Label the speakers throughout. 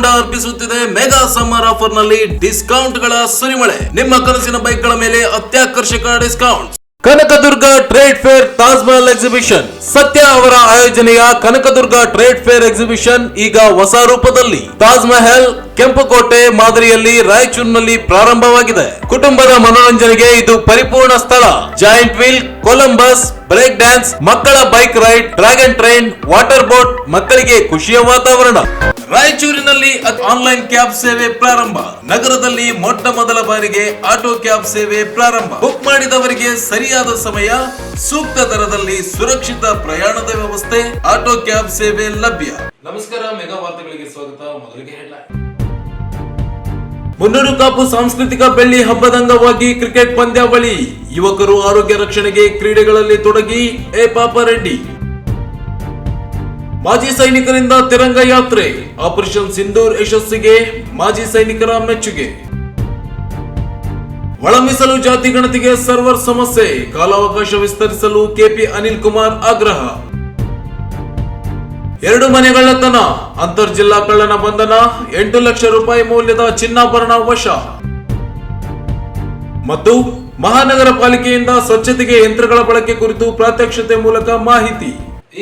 Speaker 1: ಹೋಂಡಾ ಅರ್ಪಿಸುತ್ತಿದೆ mega summer offer ನಲ್ಲಿ discount ಗಳ ಸುರಿಮಳೆ. ನಿಮ್ಮ ಕನಸಿನ ಬೈಕ್ ಗಳ ಮೇಲೆ ಅತ್ಯಾಕರ್ಷಕ discount. Kanaka Durga trade fair Taj Mahal exhibition. ಸತ್ಯ ಅವರ ಆಯೋಜನೆಯ ಕನಕದುರ್ಗ ಟ್ರೇಡ್ ಫೇರ್ ಎಕ್ಸಿಬಿಷನ್ ಈಗ ಹೊಸ ರೂಪದಲ್ಲಿ ತಾಜ್ ಮಹಲ್ ಕೆಂಪುಕೋಟೆ ಮಾದರಿಯಲ್ಲಿ ರಾಯಚೂರಿನಲ್ಲಿ ಪ್ರಾರಂಭವಾಗಿದೆ. ಕುಟುಂಬದ ಮನೋರಂಜನೆಗೆ ಇದು ಪರಿಪೂರ್ಣ ಸ್ಥಳ. Giant wheel, Columbus, break dance, ಮಕ್ಕಳ bike ride, dragon train, water boat, ಮಕ್ಕಳಿಗೆ ಖುಷಿಯ ವಾತಾವರಣ. ರಾಯಚೂರಿನಲ್ಲಿ ಆನ್ಲೈನ್ ಕ್ಯಾಬ್ ಸೇವೆ ಪ್ರಾರಂಭ. ನಗರದಲ್ಲಿ ಮೊಟ್ಟ ಮೊದಲ ಬಾರಿಗೆ ಆಟೋ ಕ್ಯಾಬ್ ಸೇವೆ ಪ್ರಾರಂಭ. ಬುಕ್ ಮಾಡಿದವರಿಗೆ ಸರಿಯಾದ ಸಮಯ, ಸೂಕ್ತ ದರದಲ್ಲಿ ಸುರಕ್ಷಿತ ಪ್ರಯಾಣದ ವ್ಯವಸ್ಥೆ, ಆಟೋ ಕ್ಯಾಬ್ ಸೇವೆ ಲಭ್ಯ. ನಮಸ್ಕಾರ, ಮೆಗಾ ವಾರ್ತೆಗಳಿಗೆ ಸ್ವಾಗತ. ಮೊದಲಿಗೆ ಹೆಡ್ಲೈನ್. ಮುನ್ನೂರು ಕಾಪು ಸಾಂಸ್ಕೃತಿಕ ಬೆಳ್ಳಿ ಹಬ್ಬದ ಅಂಗವಾಗಿ ಕ್ರಿಕೆಟ್ ಪಂದ್ಯಾವಳಿ. ಯುವಕರು ಆರೋಗ್ಯ ರಕ್ಷಣೆಗೆ ಕ್ರೀಡೆಗಳಲ್ಲಿ ತೊಡಗಿ ಎ ಪಾಪರೆಡ್ಡಿ. ಮಾಜಿ ಸೈನಿಕರಿಂದ ತಿರಂಗ ಯಾತ್ರೆ. ಆಪರೇಷನ್ ಸಿಂಧೂರ್ ಯಶಸ್ಸಿಗೆ ಮಾಜಿ ಸೈನಿಕರ ಮೆಚ್ಚುಗೆ. ಒಳ ಮೀಸಲು ಜಾತಿ ಗಣತಿಗೆ ಸರ್ವರ್ ಸಮಸ್ಯೆ. ಕಾಲಾವಕಾಶ ವಿಸ್ತರಿಸಲು ಕೆಪಿ ಅನಿಲ್ ಕುಮಾರ್ ಆಗ್ರಹ. 2 ಮನೆಗಳ್ಳತನ. ಅಂತರ್ ಜಿಲ್ಲಾ ಕಳ್ಳನ ಬಂಧನ. 8 ಲಕ್ಷ ರೂಪಾಯಿ ಮೌಲ್ಯದ ಚಿನ್ನಾಭರಣ ವಶ. ಮತ್ತು ಮಹಾನಗರ ಪಾಲಿಕೆಯಿಂದ ಸ್ವಚ್ಛತೆಗೆ ಯಂತ್ರಗಳ ಬಳಕೆ ಕುರಿತು ಪ್ರಾತ್ಯಕ್ಷತೆ ಮೂಲಕ ಮಾಹಿತಿ.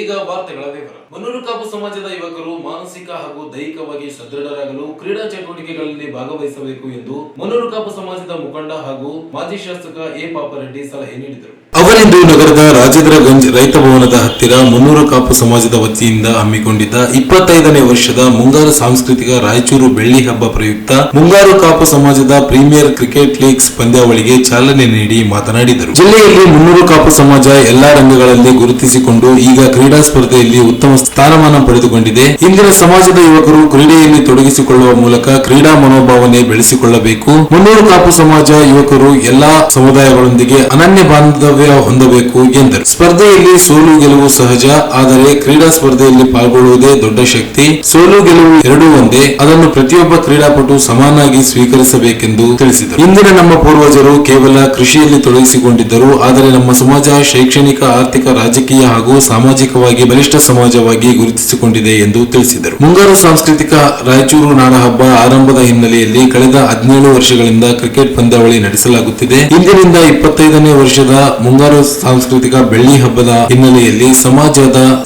Speaker 1: ಈಗ ವಾರ್ತೆಗಳ ವಿವರ. ಮುನ್ನೂರು ಕಾಪು ಸಮಾಜದ ಯುವಕರು ಮಾನಸಿಕ ಹಾಗೂ ದೈಹಿಕವಾಗಿ ಸದೃಢರಾಗಲು ಕ್ರೀಡಾ ಚಟುವಟಿಕೆಗಳಲ್ಲಿ ಭಾಗವಹಿಸಬೇಕು ಎಂದು ಮುನ್ನೂರು ಕಾಪು ಸಮಾಜದ ಮುಖಂಡ ಹಾಗೂ ಮಾಜಿ ಶಾಸಕ ಎ ಪಾಪರೆಡ್ಡಿ ಸಲಹೆ ನೀಡಿದರು. ಅವರಿಂದು ನಗರದ ರಾಜೇಂದ್ರಗಂಜ್ ರೈತ ಭವನದ ಹತ್ತಿರ ಮುನ್ನೂರು ಕಾಪು ಸಮಾಜದ ವತಿಯಿಂದ ಹಮ್ಮಿಕೊಂಡಿದ್ದ 25ನೇ ವರ್ಷದ ಮುಂಗಾರು ಸಾಂಸ್ಕೃತಿಕ ರಾಯಚೂರು ಬೆಳ್ಳಿ ಹಬ್ಬ ಪ್ರಯುಕ್ತ ಮುಂಗಾರು ಕಾಪು ಸಮಾಜದ ಪ್ರೀಮಿಯರ್ ಕ್ರಿಕೆಟ್ ಲೀಗ್ಸ್ ಪಂದ್ಯಾವಳಿಗೆ ಚಾಲನೆ ನೀಡಿ ಮಾತನಾಡಿದರು. ಜಿಲ್ಲೆಯಲ್ಲಿ ಮುನ್ನೂರು ಕಾಪು ಸಮಾಜ ಎಲ್ಲಾ ರಂಗಗಳಲ್ಲಿ ಗುರುತಿಸಿಕೊಂಡು ಈಗ ಕ್ರೀಡಾ ಸ್ಪರ್ಧೆಯಲ್ಲಿ ಉತ್ತಮ ಸ್ಥಾನಮಾನ ಪಡೆದುಕೊಂಡಿದೆ. ಇಂದಿನ ಸಮಾಜದ ಯುವಕರು ಕ್ರೀಡೆಯಲ್ಲಿ ತೊಡಗಿಸಿಕೊಳ್ಳುವ ಮೂಲಕ ಕ್ರೀಡಾ ಮನೋಭಾವನೆ ಬೆಳೆಸಿಕೊಳ್ಳಬೇಕು. ಮುನ್ನೂರು ಕಾಪು ಸಮಾಜ ಯುವಕರು ಎಲ್ಲಾ ಸಮುದಾಯಗಳೊಂದಿಗೆ ಅನನ್ಯ ಬಾಂಧವ್ಯ ಹೊಂದಬೇಕು ಎಂದರು. ಸ್ಪರ್ಧೆಯಲ್ಲಿ ಸೋಲು ಗೆಲುವು ಸಹಜ, ಆದರೆ ಕ್ರೀಡಾ ಸ್ಪರ್ಧೆಯಲ್ಲಿ ಪಾಲ್ಗೊಳ್ಳುವುದೇ ದೊಡ್ಡ ಶಕ್ತಿ. ಸೋಲು ಗೆಲುವು ಎರಡೂ ಒಂದೇ, ಅದನ್ನು ಪ್ರತಿಯೊಬ್ಬ ಕ್ರೀಡಾಪಟು ಸಮಾನಾಗಿ ಸ್ವೀಕರಿಸಬೇಕೆಂದು ತಿಳಿಸಿದರು. ಇಂದಿನ ನಮ್ಮ ಪೂರ್ವಜರು ಕೇವಲ ಕೃಷಿಯಲ್ಲಿ ತೊಡಗಿಸಿಕೊಂಡಿದ್ದರು, ಆದರೆ ನಮ್ಮ ಸಮಾಜ ಶೈಕ್ಷಣಿಕ, ಆರ್ಥಿಕ, ರಾಜಕೀಯ ಹಾಗೂ ಸಾಮಾಜಿಕವಾಗಿ ಬಲಿಷ್ಠ ಸಮಾಜವಾಗಿ ಗುರುತಿಸಿಕೊಂಡಿದೆ ಎಂದು ತಿಳಿಸಿದರು. ಮುಂಗಾರು ಸಾಂಸ್ಕೃತಿಕ ರಾಯಚೂರು ನಾಡಹಬ್ಬ ಆರಂಭದ ಹಿನ್ನೆಲೆಯಲ್ಲಿ ಕಳೆದ 17 ವರ್ಷಗಳಿಂದ ಕ್ರಿಕೆಟ್ ಪಂದ್ಯಾವಳಿ ನಡೆಸಲಾಗುತ್ತಿದೆ. ಇಂದಿನಿಂದ 25ನೇ ವರ್ಷದ ಮುಂಗಾರು ಸಾಂಸ್ಕೃತಿಕ ಬೆಳ್ಳಿ ಹಬ್ಬದ ಹಿನ್ನೆಲೆಯಲ್ಲಿ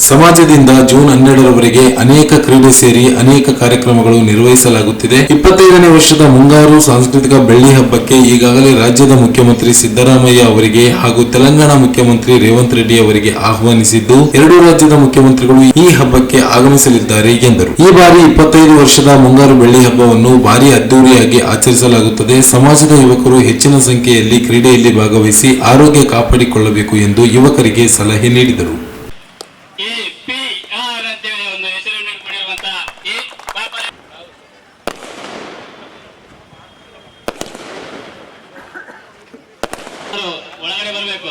Speaker 1: ಸಮಾಜದಿಂದ ಜೂನ್ 12ರವರೆಗೆ ಅನೇಕ ಕ್ರೀಡೆ ಸೇರಿ ಅನೇಕ ಕಾರ್ಯಕ್ರಮಗಳು ನಿರ್ವಹಿಸಲಾಗುತ್ತಿದೆ. 25ನೇ ವರ್ಷದ ಮುಂಗಾರು ಸಾಂಸ್ಕೃತಿಕ ಬೆಳ್ಳಿ ಹಬ್ಬಕ್ಕೆ ಈಗಾಗಲೇ ರಾಜ್ಯದ ಮುಖ್ಯಮಂತ್ರಿ ಸಿದ್ದರಾಮಯ್ಯ ಅವರಿಗೆ ಹಾಗೂ ತೆಲಂಗಾಣ ಮುಖ್ಯಮಂತ್ರಿ ರೇವಂತ್ ರೆಡ್ಡಿ ಅವರಿಗೆ ಆಹ್ವಾನಿಸಿದ್ದು, 2 ರಾಜ್ಯದ ಮುಖ್ಯಮಂತ್ರಿಗಳು ಈ ಹಬ್ಬಕ್ಕೆ ಆಗಮಿಸಲಿದ್ದಾರೆ ಎಂದರು. ಈ ಬಾರಿ 25 ವರ್ಷದ ಮುಂಗಾರು ಬೆಳ್ಳಿ ಹಬ್ಬವನ್ನು ಭಾರಿ ಅದ್ದೂರಿಯಾಗಿ ಆಚರಿಸಲಾಗುತ್ತದೆ. ಸಮಾಜದ ಯುವಕರು ಹೆಚ್ಚಿನ ಸಂಖ್ಯೆಯಲ್ಲಿ ಕ್ರೀಡೆಯಲ್ಲಿ ಭಾಗವಹಿಸಿ ಆರೋಗ್ಯ ಕಾಪಾಡಿಕೊಳ್ಳಬೇಕು ಎಂದು ಯುವಕರಿಗೆ ಸಲಹೆ ನೀಡಿದರು.
Speaker 2: ಒಳಗಡೆ ಬರಬೇಕು.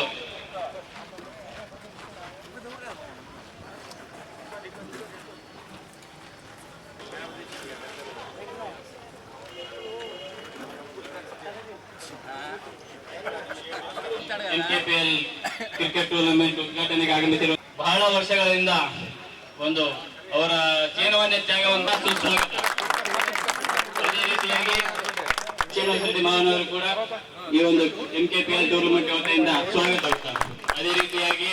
Speaker 2: ಎಂಕೆಪಿಎಲ್ ಕ್ರಿಕೆಟ್ ಟೂರ್ನಮೆಂಟ್ ಉದ್ಘಾಟನೆಗೆ ಆಗಮಿಸಿರುವ ಬಹಳ ವರ್ಷಗಳಿಂದ ಒಂದು ಅವರ ಜೀವನವನ್ನೇ ತ್ಯಾಗವನ್ನು ಸ್ವಾಗತ. ಅದೇ ರೀತಿಯಾಗಿ ಶ್ರೀ ಮಾವನವರು ಕೂಡ ಈ ಒಂದು ಎಂಕೆಪಿಎಲ್ ಟೂರ್ನಮೆಂಟ್ ವತಿಯಿಂದ ಸ್ವಾಗತ. ಅದೇ ರೀತಿಯಾಗಿ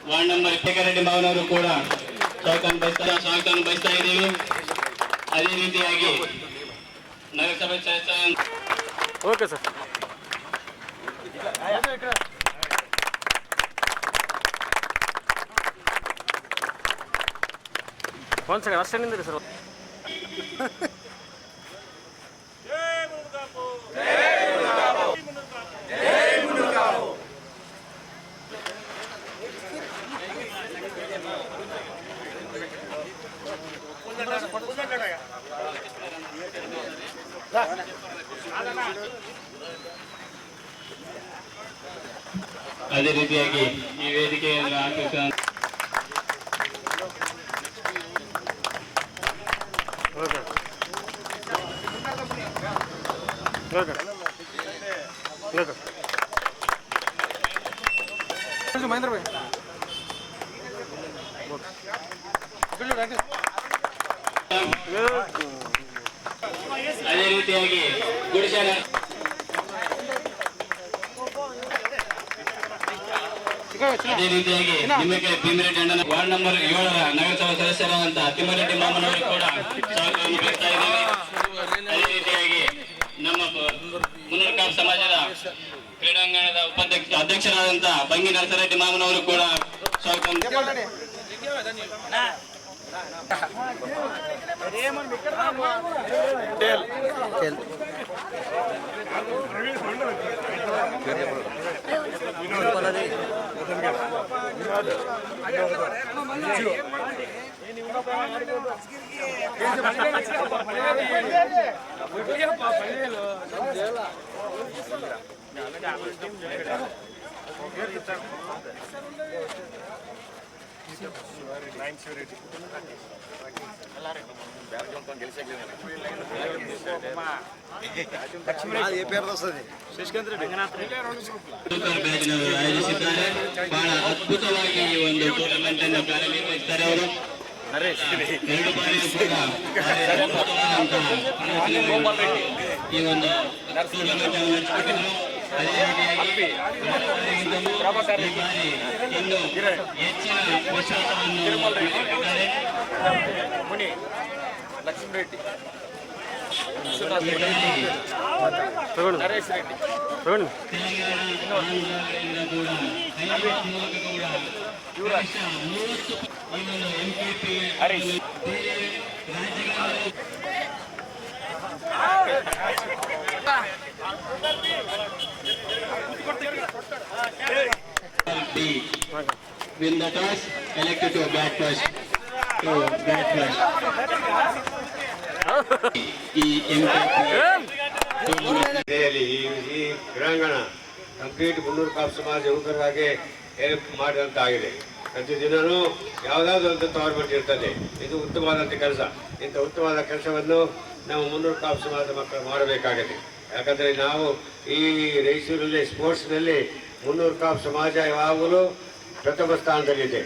Speaker 2: ವಾರ್ಡ್ ನಂಬರ್ ರೆಡ್ಡಿ ಮಾವನವರು ಕೂಡ ಸ್ವಾಗತವನ್ನು ಬಯಸ್ತಾ ಇದ್ದೀವಿ. ಅದೇ ರೀತಿಯಾಗಿ ನಗರಸಭೆ ಓಕೆ ಸರ್. ಒಂದ್ ಸೆಕೆಂಡ್ ಅಷ್ಟೇ ನಿಂದ್ರಿ ಸರ್. ಅದೇ ರೀತಿಯಾಗಿ ಈ ವೇದಿಕೆಯನ್ನು ಮಹೇಂದ್ರ ಭಾई ಅದೇ ರೀತಿಯಾಗಿ ನಿಮಗೆ ಭೀಮರೆಡ್ಡಿ ಅಣ್ಣನ ವಾರ್ಡ್ ನಂಬರ್ 7ರ ನಗರಸಭಾ ಸದಸ್ಯರಾದಂತಹ ತಿಮ್ಮರೆಡ್ಡಿ ಮಾಮನವರು ಕೂಡ ಸ್ವಾಗತವನ್ನು ಬಯಸ್ತಾ ಇದ್ದೇವೆ. ಅದೇ ರೀತಿಯಾಗಿ ನಮ್ಮ ಮುನ್ನೂರು ಸಮಾಜದ ಕ್ರೀಡಾಂಗಣದ ಅಧ್ಯಕ್ಷರಾದಂತಹ ಬಂಗಿ ನರಸರೆಡ್ಡಿ ಮಾಮನವರು ಕೂಡ ಸ್ವಾಗತ. ಆಯೋಜಿಸಿದ್ದಾರೆ. ಬಹಳ ಅದ್ಭುತವಾಗಿ ಈ ಒಂದು ಟೂರ್ನಮೆಂಟ್ ಅನ್ನು ಕಾರ್ಯನಿರ್ವಹಿಸ್ತಾರೆ ಅವರು. 2 ಬಾರಿ ಈ ಒಂದು ಟೂರ್ನಮೆಂಟ್ ಅನ್ನು ನಡೆಸಿಕೊಟ್ಟಿದ್ರು. ಅದೇ ರೀತಿಯಾಗಿ ಇನ್ನು ಹೆಚ್ಚಿನ ವಿಶ್ವಾಸವನ್ನು ಇಟ್ಟಿದ್ದಾರೆ. Naresh Reddy win the toss, elected to bat first. ಈ
Speaker 3: ಕ್ರೀಡಾಂಗಣ ಕಂಪ್ಲೀಟ್ ಮುನ್ನೂರು ಕಾಪು ಸಮಾಜ ಯುವಕರಿಗಾಗಿ ಹೆಲ್ಪ್ ಮಾಡಿದಂತಾಗಿದೆ. ಪ್ರತಿದಿನವೂ ಯಾವುದಾದ್ರೂ ಒಂದು ತವರ್ಮೆಂಟ್ ಇರ್ತದೆ. ಇದು ಉತ್ತಮವಾದಂಥ ಕೆಲಸ. ಇಂಥ ಉತ್ತಮವಾದ ಕೆಲಸವನ್ನು ನಾವು ಮುನ್ನೂರು ಕಾಪು ಸಮಾಜದ ಮಕ್ಕಳು ಮಾಡಬೇಕಾಗಿದೆ. ಯಾಕಂದರೆ ನಾವು ಈ ರಾಯಚೂರಲ್ಲಿ ಸ್ಪೋರ್ಟ್ಸ್ನಲ್ಲಿ ಮುನ್ನೂರು ಕಾಪು ಸಮಾಜ ಯಾವಾಗಲೂ ಪ್ರಥಮ ಸ್ಥಾನದಲ್ಲಿದೆ.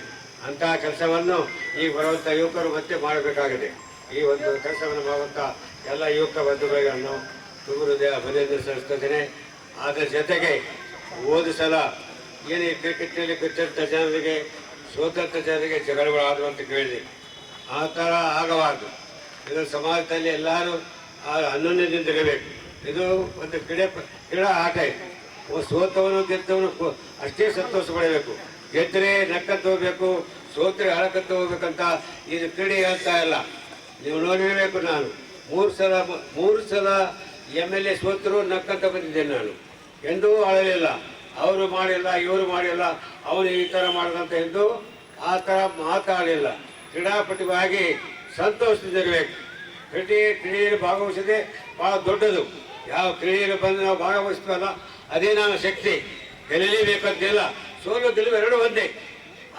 Speaker 3: ಅಂತಹ ಕೆಲಸವನ್ನು ಈಗ ಬರುವಂಥ ಯುವಕರು ಮತ್ತೆ ಮಾಡಬೇಕಾಗಿದೆ. ಈ ಒಂದು ಕೆಲಸವನ್ನು ಮಾಡುವಂಥ ಎಲ್ಲ ಯುವಕ ಬಂಧುಗಳನ್ನು ಹೃದಯ ಅಭಿನಂದನೆ ಸಲ್ಲಿಸ್ತೇನೆ. ಅದರ ಜೊತೆಗೆ ಹೋದ ಸಲ ಏನು ಕ್ರಿಕೆಟ್ನಲ್ಲಿ ಗೆದ್ದಂಥ ಜನರಿಗೆ ಸೋತಂಥ ಜನರಿಗೆ ಜಗಳಗಳಾದವು ಅಂತ ಕೇಳಿದೆ. ಆ ಥರ ಆಗಬಾರ್ದು. ಇದು ಸಮಾಜದಲ್ಲಿ ಎಲ್ಲರೂ ಅನ್ಯೋನ್ಯದಿಂದ ಇರಬೇಕು. ಇದು ಒಂದು ಕ್ರೀಡಾ ಆಟ ಇದೆ. ಸೋತವನು ಗೆದ್ದವನು ಅಷ್ಟೇ ಸಂತೋಷ ಪಡಬೇಕು. ಗೆದ್ದರೆ ನಕ್ಕಂತ ಹೋಗ್ಬೇಕು, ಸೋತ್ರೆ ಅಳಕಂತ ಹೋಗ್ಬೇಕಂತ ಇದು ಕ್ರೀಡೆ ಹೇಳ್ತಾ ಇಲ್ಲ. ನೀವು ನೋಡಿರಬೇಕು. ನಾನು 3 ಸಲ MLA ಸೋತರು ನಕ್ಕಂತ ಬಂದಿದ್ದೇನೆ. ನಾನು ಎಂದೂ ಅಳಲಿಲ್ಲ. ಅವರು ಮಾಡಿಲ್ಲ, ಇವರು ಮಾಡಿಲ್ಲ, ಅವನು ಈ ಥರ ಮಾಡಿದಂತ ಎಂದು ಆ ಥರ ಮಾತಾಡಲಿಲ್ಲ. ಕ್ರೀಡಾಪಟುವಾಗಿ ಸಂತೋಷದಿಂದಿರಬೇಕು. ಕ್ರೀಡೆಯಲ್ಲಿ ಭಾಗವಹಿಸದೆ ಭಾಳ ದೊಡ್ಡದು. ಯಾವ ಕ್ರೀಡೆಯಲ್ಲಿ ಬಂದು ನಾವು ಭಾಗವಹಿಸ್ತೀವಲ್ಲ ಅದೇ ನಮ್ಮ ಶಕ್ತಿ. ಗೆಲ್ಲಲೇಬೇಕಂತಿಲ್ಲ, ಸೋಲು ಗೆಲುವು ಎರಡು ಒಂದೇ.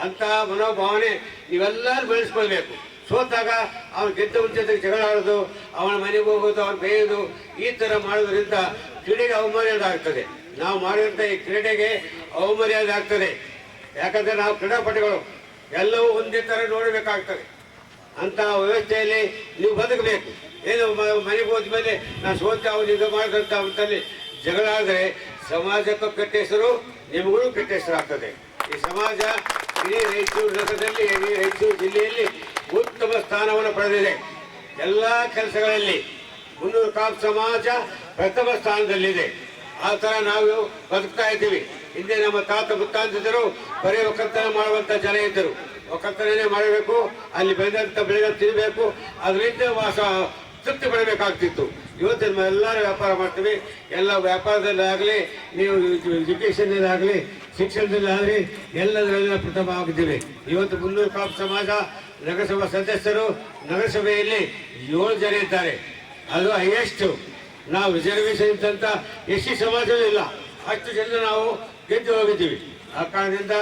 Speaker 3: ಅಂತಹ ಮನೋಭಾವನೆ ನೀವೆಲ್ಲರೂ ಬೆಳೆಸ್ಕೊಳ್ಬೇಕು. ಸೋತಾಗ ಅವನು ಗೆದ್ದ ಮುಂಚೆ ಜಗಳ ಆಡೋದು, ಅವನ ಮನೆಗೆ ಹೋಗೋದು, ಅವನು ಬೇಯೋದು, ಈ ಥರ ಮಾಡೋದ್ರಿಂದ ಕ್ರೀಡೆಗೆ ಅವಮರ್ಯಾದೆ ಆಗ್ತದೆ. ನಾವು ಮಾಡಿದಂಥ ಈ ಕ್ರೀಡೆಗೆ ಅವಮರ್ಯಾದೆ ಆಗ್ತದೆ. ಯಾಕಂದರೆ ನಾವು ಕ್ರೀಡಾಪಟುಗಳು ಎಲ್ಲವೂ ಒಂದೇ ಥರ ನೋಡಬೇಕಾಗ್ತದೆ. ಅಂತಹ ವ್ಯವಸ್ಥೆಯಲ್ಲಿ ನೀವು ಬದುಕಬೇಕು. ಏನು ಮನೆಗೆ ಹೋದ್ಮೇಲೆ ನಾನು ಸೋತೆ ಅವನು ಇದು ಮಾಡಿದಂಥ ಅಂತಲ್ಲಿ ಜಗಳ ಆದರೆ ಸಮಾಜಕ್ಕೂ ಕೆಟ್ಟ ಹೆಸರು, ನಿಮಗೂ ಕೆಟ್ಟ ಹೆಸರು ಆಗ್ತದೆ. ಈ ಸಮಾಜ ಇಡೀ ರಾಯಚೂರು ನಗರದಲ್ಲಿ, ಇಡೀ ರಾಯಚೂರು ಜಿಲ್ಲೆಯಲ್ಲಿ ಉತ್ತಮ ಸ್ಥಾನವನ್ನು ಪಡೆದಿದೆ. ಎಲ್ಲ ಕೆಲಸಗಳಲ್ಲಿ ಮುನ್ನೂರು ಕಾಪು ಸಮಾಜ ಪ್ರಥಮ ಸ್ಥಾನದಲ್ಲಿದೆ. ಆ ಥರ ನಾವು ಬದುಕ್ತಾ ಇದ್ದೀವಿ. ಹಿಂದೆ ನಮ್ಮ ತಾತ ಮುತ್ತಾಂತಿದ್ದರು ಬರೀ ಒಕ್ಕಲ್ತನ ಮಾಡುವಂಥ ಜನ ಇದ್ದರು. ಒಕ್ಕಲ್ತನೇ ಮಾಡಬೇಕು, ಅಲ್ಲಿ ಬೆಳೆದಂಥ ಬೆಳೆಗಳನ್ನು ತಿನ್ನಬೇಕು, ಅದರಿಂದ ತೃಪ್ತಿ ಪಡಬೇಕಾಗ್ತಿತ್ತು. ಇವತ್ತು ಎಲ್ಲರೂ ವ್ಯಾಪಾರ ಮಾಡ್ತೀವಿ. ಎಲ್ಲ ವ್ಯಾಪಾರದಲ್ಲಾಗಲಿ, ನೀವು ಎಜುಕೇಷನ್ನಲ್ಲಾಗಲಿ, ಶಿಕ್ಷಣದಲ್ಲಾಗಲಿ ಎಲ್ಲದರಲ್ಲ ಪ್ರಥಮ ಆಗಿದ್ದೀವಿ. ಇವತ್ತು ಮುನ್ನೂರು ಕಾಪು ಸಮಾಜ ನಗರಸಭಾ ಸದಸ್ಯರು ನಗರಸಭೆಯಲ್ಲಿ 7 ಜನ ಇದ್ದಾರೆ. ಅದು ಹೈಯೆಸ್ಟ್. ನಾವು ರಿಸರ್ವೇಷನ್ ಇದ್ದಂಥ SC ಸಮಾಜವೂ ಇಲ್ಲ. ಅಷ್ಟು ಜನ ನಾವು ಗೆದ್ದು ಹೋಗಿದ್ದೀವಿ. ಆ ಕಾರಣದಿಂದ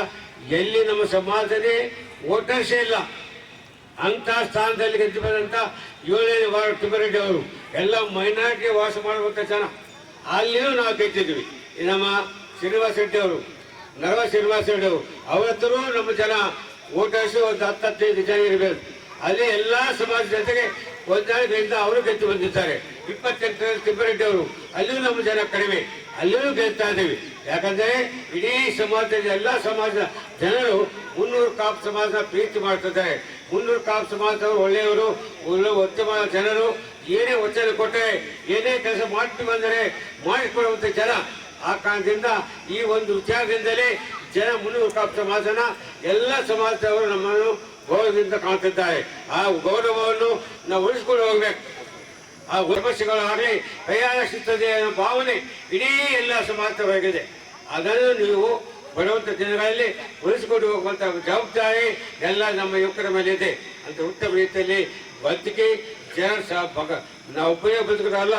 Speaker 3: ಎಲ್ಲಿ ನಮ್ಮ ಸಮಾಜದಲ್ಲಿ ವೋಟರ್ಸೇ ಇಲ್ಲ ಅಂಥ ಸ್ಥಾನದಲ್ಲಿ ಗೆದ್ದು ಬಂದಂಥ 7ನೇ ವಾರ್ಡ್ ತಿಮ್ಮರೆಡ್ಡಿ ಅವರು ಎಲ್ಲ ಮೈನಾರಿಟಿ ವಾಸ ಮಾಡುವಂಥ ಜನ. ಅಲ್ಲಿಯೂ ನಾವು ಗೆದ್ದಿದ್ವಿ. ನಮ್ಮ ಶ್ರೀನಿವಾಸ ರೆಡ್ಡಿ ಅವರು, ನರವ ಶ್ರೀನಿವಾಸ ರೆಡ್ಡಿ ಅವರು, ಅವತ್ತರೂ ನಮ್ಮ ಜನ ವೋಟರ್ಸು ಒಂದು 10-15 ಜನ ಇರಬೇಕು. ಅಲ್ಲಿ ಎಲ್ಲ ಸಮಾಜದ ಜೊತೆಗೆ ಹೊಂದಾಣಿಕೆಯಿಂದ ಅವರು ಗೆದ್ದು ಬಂದಿದ್ದಾರೆ. 28 ತಿಮ್ಮಾರೆಡ್ಡಿ ಅವರು, ಅಲ್ಲಿಯೂ ನಮ್ಮ ಜನ ಕಡಿಮೆ, ಅಲ್ಲಿಯೂ ಗೆಲ್ತಾ ಇದ್ದೀವಿ. ಯಾಕಂದ್ರೆ ಇಡೀ ಸಮಾಜದಲ್ಲಿ ಎಲ್ಲ ಸಮಾಜದ ಜನರು ಮುನ್ನೂರು ಕಾಪ್ ಸಮಾಜ ಪ್ರೀತಿ ಮಾಡ್ತಿದ್ದಾರೆ. ಮುನ್ನೂರು ಕಾಪ್ ಸಮಾಜದವರು ಒಳ್ಳೆಯವರು, ಉತ್ತಮ ಜನರು. ಏನೇ ವಚನ ಕೊಟ್ಟರೆ, ಏನೇ ಕೆಲಸ ಮಾಡ್ತೀವಿ ಬಂದರೆ ಮಾಡಿಕೊಡುವಂಥ ಜನ. ಆ ಕಾರಣದಿಂದ ಈ ಒಂದು ವಿಚಾರದಿಂದಲೇ ಜನ ಮುನ್ನೂರು ಕಾಪ್ ಸಮಾಜನ ಎಲ್ಲ ಸಮಾಜದವರು ನಮ್ಮನ್ನು ಗೌರವದಿಂದ ಕಾಣ್ತಿದ್ದಾರೆ. ಆ ಗೌರವವನ್ನು ನಾವು ಉಳಿಸ್ಕೊಂಡು ಹೋಗ್ಬೇಕು. ಆ ಸಮಸ್ಯೆಗಳಾಗಲಿ ಕೈಯಾಡಿಸುತ್ತದೆ ಅನ್ನೋ ಭಾವನೆ ಇಡೀ ಎಲ್ಲ ಸಮಾಜವಾಗಿದೆ. ಅದನ್ನು ನೀವು ಬರುವಂಥ ದಿನಗಳಲ್ಲಿ ಉಳಿಸಿಕೊಂಡು ಹೋಗುವಂಥ ಜವಾಬ್ದಾರಿ ಎಲ್ಲ ನಮ್ಮ ಯುವಕರ ಮೇಲೆ ಇದೆ. ಅಂತ ಉತ್ತಮ ರೀತಿಯಲ್ಲಿ ಬದುಕಿ ಜನ ನಾವು ಒಬ್ಬರೇ ಬದುಕೋದಲ್ಲ,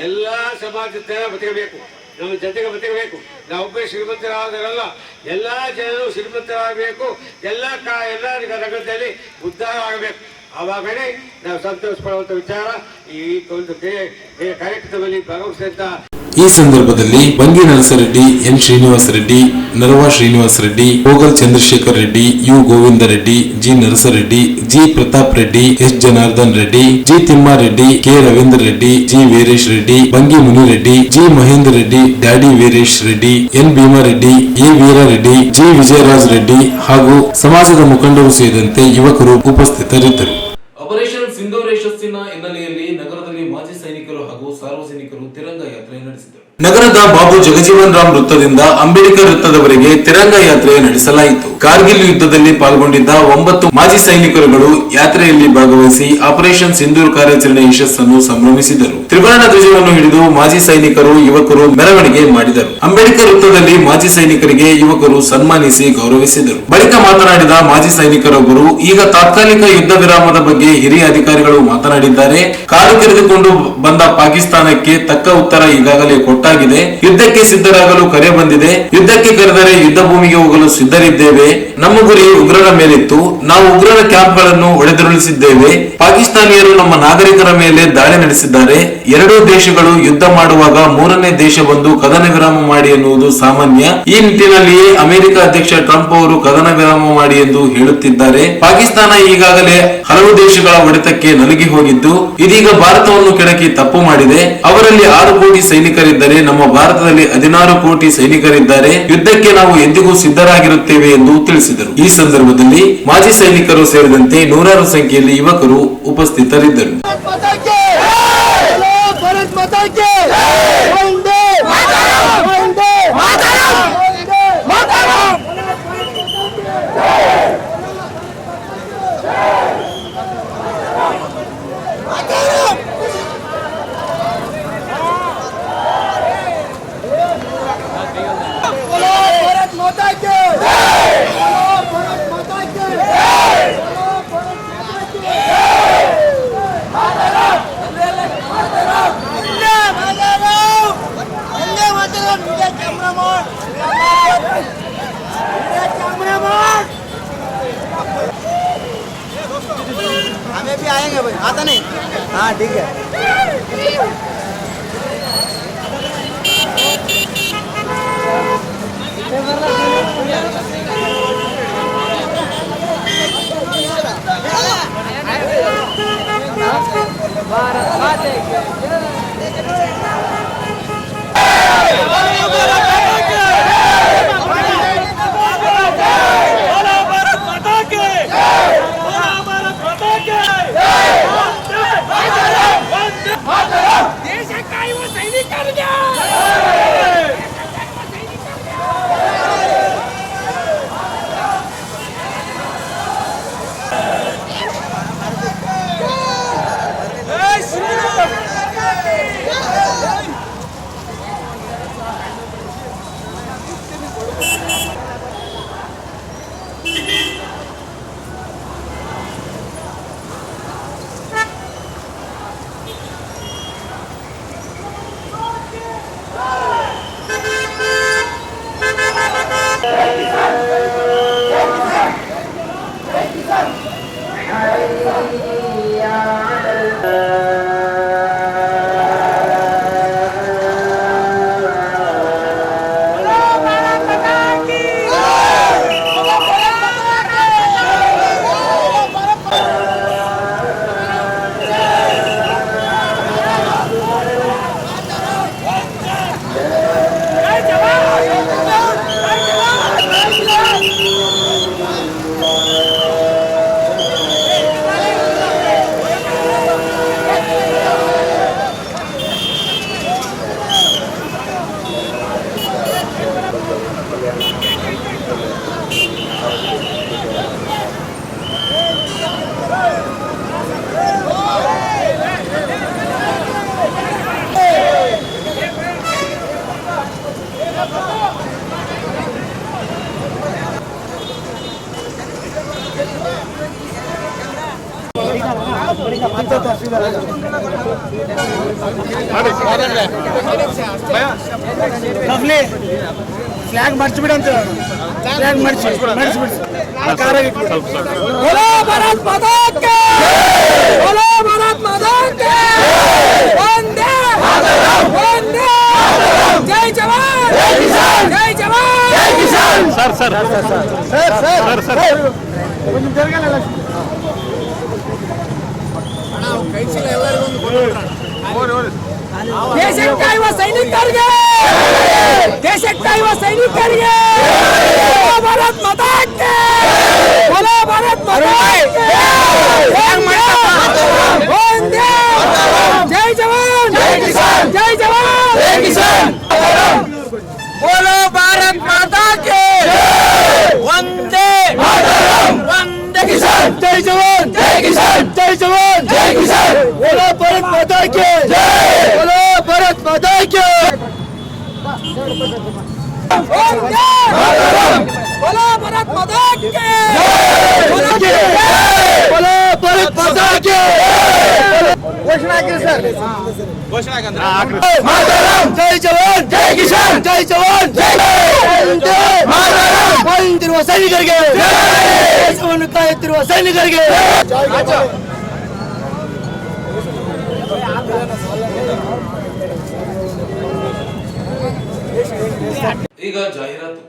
Speaker 3: ಎಲ್ಲ ಸಮಾಜದ ಜನ ಬದುಕಬೇಕು, ನಮ್ಮ ಜೊತೆಗೆ ಬದುಕಬೇಕು. ನಾವೊಬ್ಬರೇ ಶ್ರೀಮಂತರಾದರಲ್ಲ, ಎಲ್ಲ ಜನರು ಶ್ರೀಮಂತರಾಗಬೇಕು. ಎಲ್ಲ ರಂಗದಲ್ಲಿ ಉದ್ಧಾರ ಆಗಬೇಕು. ಆವಾಗಲೇ ನಾವು ಸಂತೋಷ ಪಡುವಂಥ ವಿಚಾರ. ಈ ಒಂದು ಕಾರ್ಯಕ್ರಮದಲ್ಲಿ ಭಾಗವಹಿಸಿದಂತ
Speaker 1: ಈ ಸಂದರ್ಭದಲ್ಲಿ Bangi Narasareddy, N Srinivasa Reddy, Narava Srinivasa Reddy, Hogal Chandrashekar Reddy, U Govinda Reddy, G Narasareddy, G Pratap Reddy, S Janardhan Reddy, G Thimmareddy, K Ravindra Reddy, G Veeresh Reddy, Bangi Munireddy, G Mahendra Reddy, daddy Veeresh Reddy, N Bheemareddy, A Veerareddy, G Vijayaraj Reddy ಹಾಗೂ ಸಮಾಜದ ಮುಖಂಡರು ಸೇರಿದಂತೆ ಯುವಕರು ಉಪಸ್ಥಿತರಿದ್ದರು. ಆಪರೇಷನ್ ಸಿಂಧೂರ್ ಯಶಸ್ಸಿನ ಹಿನ್ನೆಲೆಯಲ್ಲಿ ನಗರದಲ್ಲಿ ಮಾಜಿ ಸೈನಿಕರು ಹಾಗೂ ಸಾರ್ವಜನಿಕರು ತಿರಂಗ ಯಾತ್ರೆ ನಡೆಸಿದರು. ನಗರದ ಬಾಬು ಜಗಜೀವನ್ ರಾಮ್ ವೃತ್ತದಿಂದ ಅಂಬೇಡ್ಕರ್ ವೃತ್ತದವರೆಗೆ ತಿರಂಗ ಯಾತ್ರೆ ನಡೆಸಲಾಯಿತು. ಕಾರ್ಗಿಲ್ ಯುದ್ಧದಲ್ಲಿ ಪಾಲ್ಗೊಂಡಿದ್ದ 9 ಮಾಜಿ ಸೈನಿಕರುಗಳು ಯಾತ್ರೆಯಲ್ಲಿ ಭಾಗವಹಿಸಿ ಆಪರೇಷನ್ ಸಿಂಧೂರ್ ಕಾರ್ಯಾಚರಣೆ ಯಶಸ್ಸನ್ನು ಸಂಭ್ರಮಿಸಿದರು. ತ್ರಿವರ್ಣ ಧ್ವಜವನ್ನು ಹಿಡಿದು ಮಾಜಿ ಸೈನಿಕರು, ಯುವಕರು ಮೆರವಣಿಗೆ ಮಾಡಿದರು. ಅಂಬೇಡ್ಕರ್ ವೃತ್ತದಲ್ಲಿ ಮಾಜಿ ಸೈನಿಕರಿಗೆ ಯುವಕರು ಸನ್ಮಾನಿಸಿ ಗೌರವಿಸಿದರು. ಬಳಿಕ ಮಾತನಾಡಿದ ಮಾಜಿ ಸೈನಿಕರೊಬ್ಬರು, ಈಗ ತಾತ್ಕಾಲಿಕ ಯುದ್ಧ ವಿರಾಮದ ಬಗ್ಗೆ ಹಿರಿಯ ಅಧಿಕಾರಿಗಳು ಮಾತನಾಡಿದ್ದಾರೆ. ಕಾಲು ಕೆರೆದುಕೊಂಡು ಬಂದ ಪಾಕಿಸ್ತಾನಕ್ಕೆ ತಕ್ಕ ಉತ್ತರ ಈಗಾಗಲೇ ಕೊಟ್ಟಾಗಿದೆ. ಯುದ್ಧಕ್ಕೆ ಸಿದ್ಧರಾಗಲು ಕರೆ ಬಂದಿದೆ. ಯುದ್ಧಕ್ಕೆ ಕರೆದರೆ ಯುದ್ಧ ಭೂಮಿಗೆ ಹೋಗಲು ಸಿದ್ಧರಿದ್ದೇವೆ. ನಮ್ಮ ಗುರಿ ಉಗ್ರರ ಮೇಲಿತ್ತು. ನಾವು ಉಗ್ರರ ಕ್ಯಾಂಪ್ಗಳನ್ನು ಹೊಡೆದುರುಳಿಸಿದ್ದೇವೆ. ಪಾಕಿಸ್ತಾನಿಯರು ನಮ್ಮ ನಾಗರಿಕರ ಮೇಲೆ ದಾಳಿ ನಡೆಸಿದ್ದಾರೆ. ಎರಡೂ ದೇಶಗಳು ಯುದ್ಧ ಮಾಡುವಾಗ ಮೂರನೇ ದೇಶ ಬಂದು ಕದನ ವಿರಾಮ ಮಾಡಿ ಎನ್ನುವುದು ಸಾಮಾನ್ಯ. ಈ ನಿಟ್ಟಿನಲ್ಲಿಯೇ ಅಮೆರಿಕ ಅಧ್ಯಕ್ಷ ಟ್ರಂಪ್ ಅವರು ಕದನ ವಿರಾಮ ಮಾಡಿ ಎಂದು ಹೇಳುತ್ತಿದ್ದಾರೆ. ಪಾಕಿಸ್ತಾನ ಈಗಾಗಲೇ ಹಲವು ದೇಶಗಳ ಹೊಡೆತಕ್ಕೆ ನಲುಗಿ ಹೋಗಿದ್ದು, ಇದೀಗ ಭಾರತವನ್ನು ಕೆಣಕಿ ತಪ್ಪು ಮಾಡಿದೆ. ಅವರಲ್ಲಿ 6 ಕೋಟಿ ಸೈನಿಕರಿದ್ದರೆ ನಮ್ಮ ಭಾರತದಲ್ಲಿ 16 ಕೋಟಿ ಸೈನಿಕರಿದ್ದಾರೆ. ಯುದ್ಧಕ್ಕೆ ನಾವು ಎಂದಿಗೂ ಸಿದ್ಧರಾಗಿರುತ್ತೇವೆ ಎಂದು ತಿಳಿಸಿದರು. ಈ ಸಂದರ್ಭದಲ್ಲಿ ಮಾಜಿ ಸೈನಿಕರು ಸೇರಿದಂತೆ ನೂರಾರು ಸಂಖ್ಯೆಯಲ್ಲಿ ಯುವಕರು ಉಪಸ್ಥಿತರಿದ್ದರು.
Speaker 4: हमें भी आएंगे भाई, आता नहीं। हाँ ठीक है। भारत माता की ಫ್ಲಾಗ್ ಮರ್ಚಿಬಿಡಿ ಅಂತ ಫ್ಲಾಗ್ ಮರ್ಚಿಬಿಡಿ बोलो भारत माता की बोलो भारत माता की वंदे वंदे जय जवान जय किसान जय जवान जय किसान सर ಒಂದು ಜರಗಲ್ಲ ದೇಶಕ್ಕೆ ಕಾಯುವ ಸೈನಿಕರಿಗೆ ಭಾರತ್ ಮಾತಾ ಕಿ बोलो भारत माता की वंदे जय जवान जय किसान जय जवान जय किसान बोलो भारत माता की वंदे वंदे किसान जय जवान जय किसान जय जवान जय किसान बोलो भारत माता की बोलो भारत माता की वंदे बोलो भारत माता की बोलो भारत माता की घोषणा की सर घोषणा मातरम जय जवान जय किसान जय जवान जय वंदे मातरम ಬಂದಿರುವ ಸೈನಿಕರಿಗೆ ದೇಶವನ್ನು ಕಾಯುತ್ತಿರುವ ಸೈನಿಕರಿಗೆ
Speaker 1: ಈಗ ಜಾಹೀರಾತು.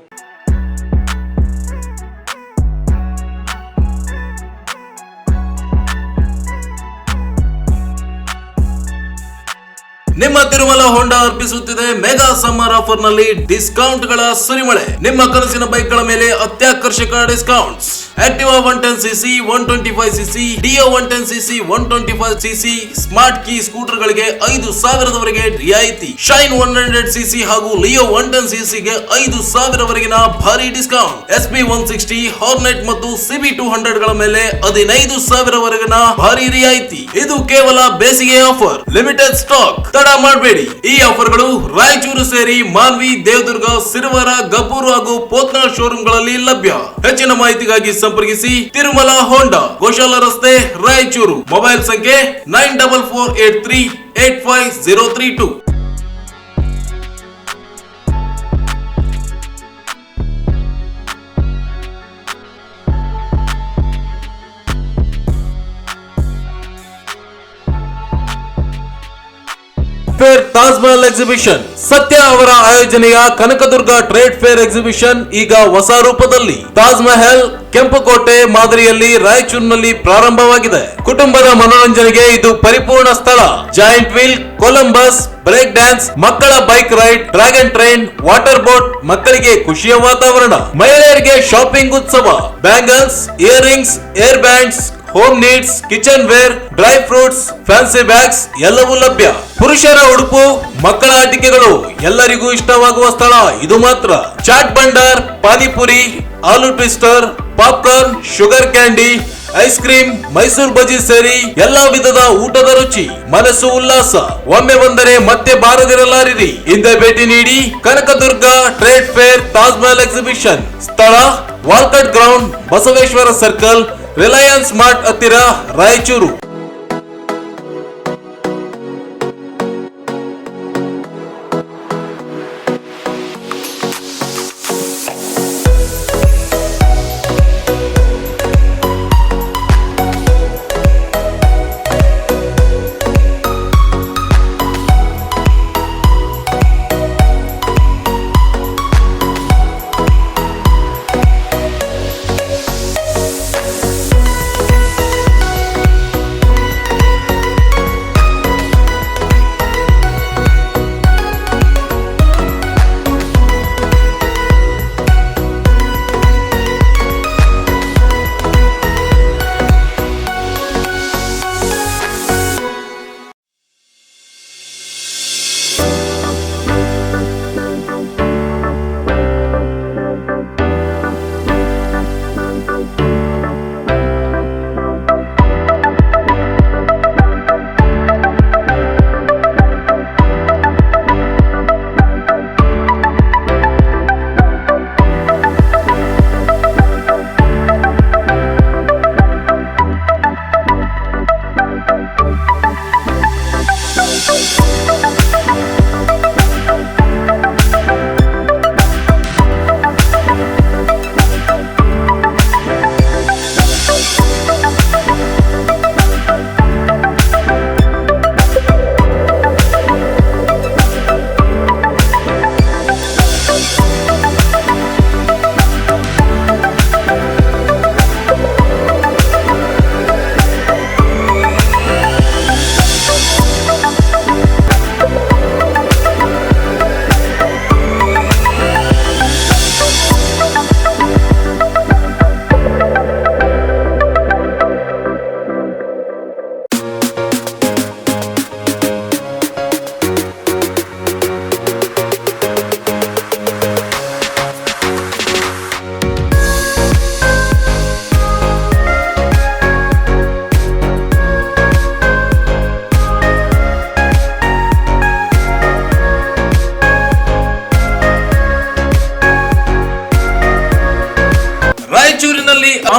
Speaker 1: ನಿಮ್ಮ ತಿರುಮಲ ಹೋಂಡಾ ಅರ್ಪಿಸುತ್ತಿದೆ ಮೆಗಾ ಸಮ್ಮರ್ ಆಫರ್ ನಲ್ಲಿ ಡಿಸ್ಕೌಂಟ್ ಗಳ ಸುರಿಮಳೆ. ನಿಮ್ಮ ಕನಸಿನ ಬೈಕ್ ಗಳ ಮೇಲೆ ಅತ್ಯಾಕರ್ಷಕ discounts. Activa 110cc 125cc Dio 110cc 125cc smart key scooter ಗಳಿಗೆ 5,000 ರಿಯಾಯಿತಿ. ಶೈನ್ 100cc ಹಾಗೂ ಲಿಯೋ 110cc ಗೆ 5,000 ವರೆಗಿನ ಭಾರಿ ಡಿಸ್ಕೌಂಟ್. SB 160 ಹಾರ್ನೆಟ್ ಮತ್ತು CB 200 ಗಳ ಮೇಲೆ 15,000 ವರೆಗಿನ ಭಾರಿ ರಿಯಾಯಿತಿ. ಇದು ಕೇವಲ ಬೇಸಿಗೆ ಆಫರ್, ಲಿಮಿಟೆಡ್ ಸ್ಟಾಕ್. ತಡ ಮಾಡಬೇಡಿ. ಈ ಆಫರ್ ಗಳು ರಾಯಚೂರು ಸೇರಿ ಮಾನ್ವಿ, ದೇವದುರ್ಗ, ಸಿರವಾರ, ಗಬ್ಬೂರು ಹಾಗೂ ಪೋತ್ನಾಳ್ ಶೋರೂಮ್ ಗಳಲ್ಲಿ ಲಭ್ಯ. ಹೆಚ್ಚಿನ ಮಾಹಿತಿಗಾಗಿ ಸಂಪರ್ಕಿಸಿ ತಿರುಮಲ ಹೋಂಡಾ, ಗೋಶಾಲ ರಸ್ತೆ, ರಾಯಚೂರು. ಮೊಬೈಲ್ ಸಂಖ್ಯೆ 9443835032. Fair Taj Mahal exhibition. ಸತ್ಯ ಅವರ ಆಯೋಜನೆಯ ಕನಕದುರ್ಗ ಟ್ರೇಡ್ ಫೇರ್ ಎಕ್ಸಿಬಿಷನ್ ಈಗ ಹೊಸ ರೂಪದಲ್ಲಿ ತಾಜ್ ಮಹಲ್ ಕೆಂಪುಕೋಟೆ ಮಾದರಿಯಲ್ಲಿ ರಾಯಚೂರಿನಲ್ಲಿ ಪ್ರಾರಂಭವಾಗಿದೆ. ಕುಟುಂಬದ ಮನೋರಂಜನೆಗೆ ಇದು ಪರಿಪೂರ್ಣ ಸ್ಥಳ. Giant wheel, Columbus, break dance, ಮಕ್ಕಳ bike ride, dragon train, water boat, ಮಕ್ಕಳಿಗೆ ಖುಷಿಯ ವಾತಾವರಣ. ಮಹಿಳೆಯರಿಗೆ ಶಾಪಿಂಗ್ ಉತ್ಸವ, bangles, earrings, hair bands, home needs, kitchenware, dry fruits, fancy bags ಎಲ್ಲವೂ ಲಭ್ಯ. ಪುರುಷರ ಉಡುಪು, ಮಕ್ಕಳ ಆಟಿಕೆಗಳು, ಎಲ್ಲರಿಗೂ ಇಷ್ಟವಾಗುವ ಸ್ಥಳ ಇದು ಮಾತ್ರ. Chat Bhandar, panipuri, aloo twister, popcorn, sugar candy, ice cream, Mysore bajji ಸೇರಿ ಎಲ್ಲಾ ವಿಧದ ಊಟದ ರುಚಿ. ಮನಸ್ಸು ಉಲ್ಲಾಸ. ಒಮ್ಮೆ ಬಂದರೆ ಮತ್ತೆ ಬಾರದಿರಲಾರಿರಿ. ಹಿಂದೆ ಭೇಟಿ ನೀಡಿ. Kanakadurga trade fair Taj Mahal exhibition. ಸ್ಥಳ Walkat ground, Basaveshwara circle, Reliance mart ಹತ್ತಿರ, ರಾಯಚೂರು.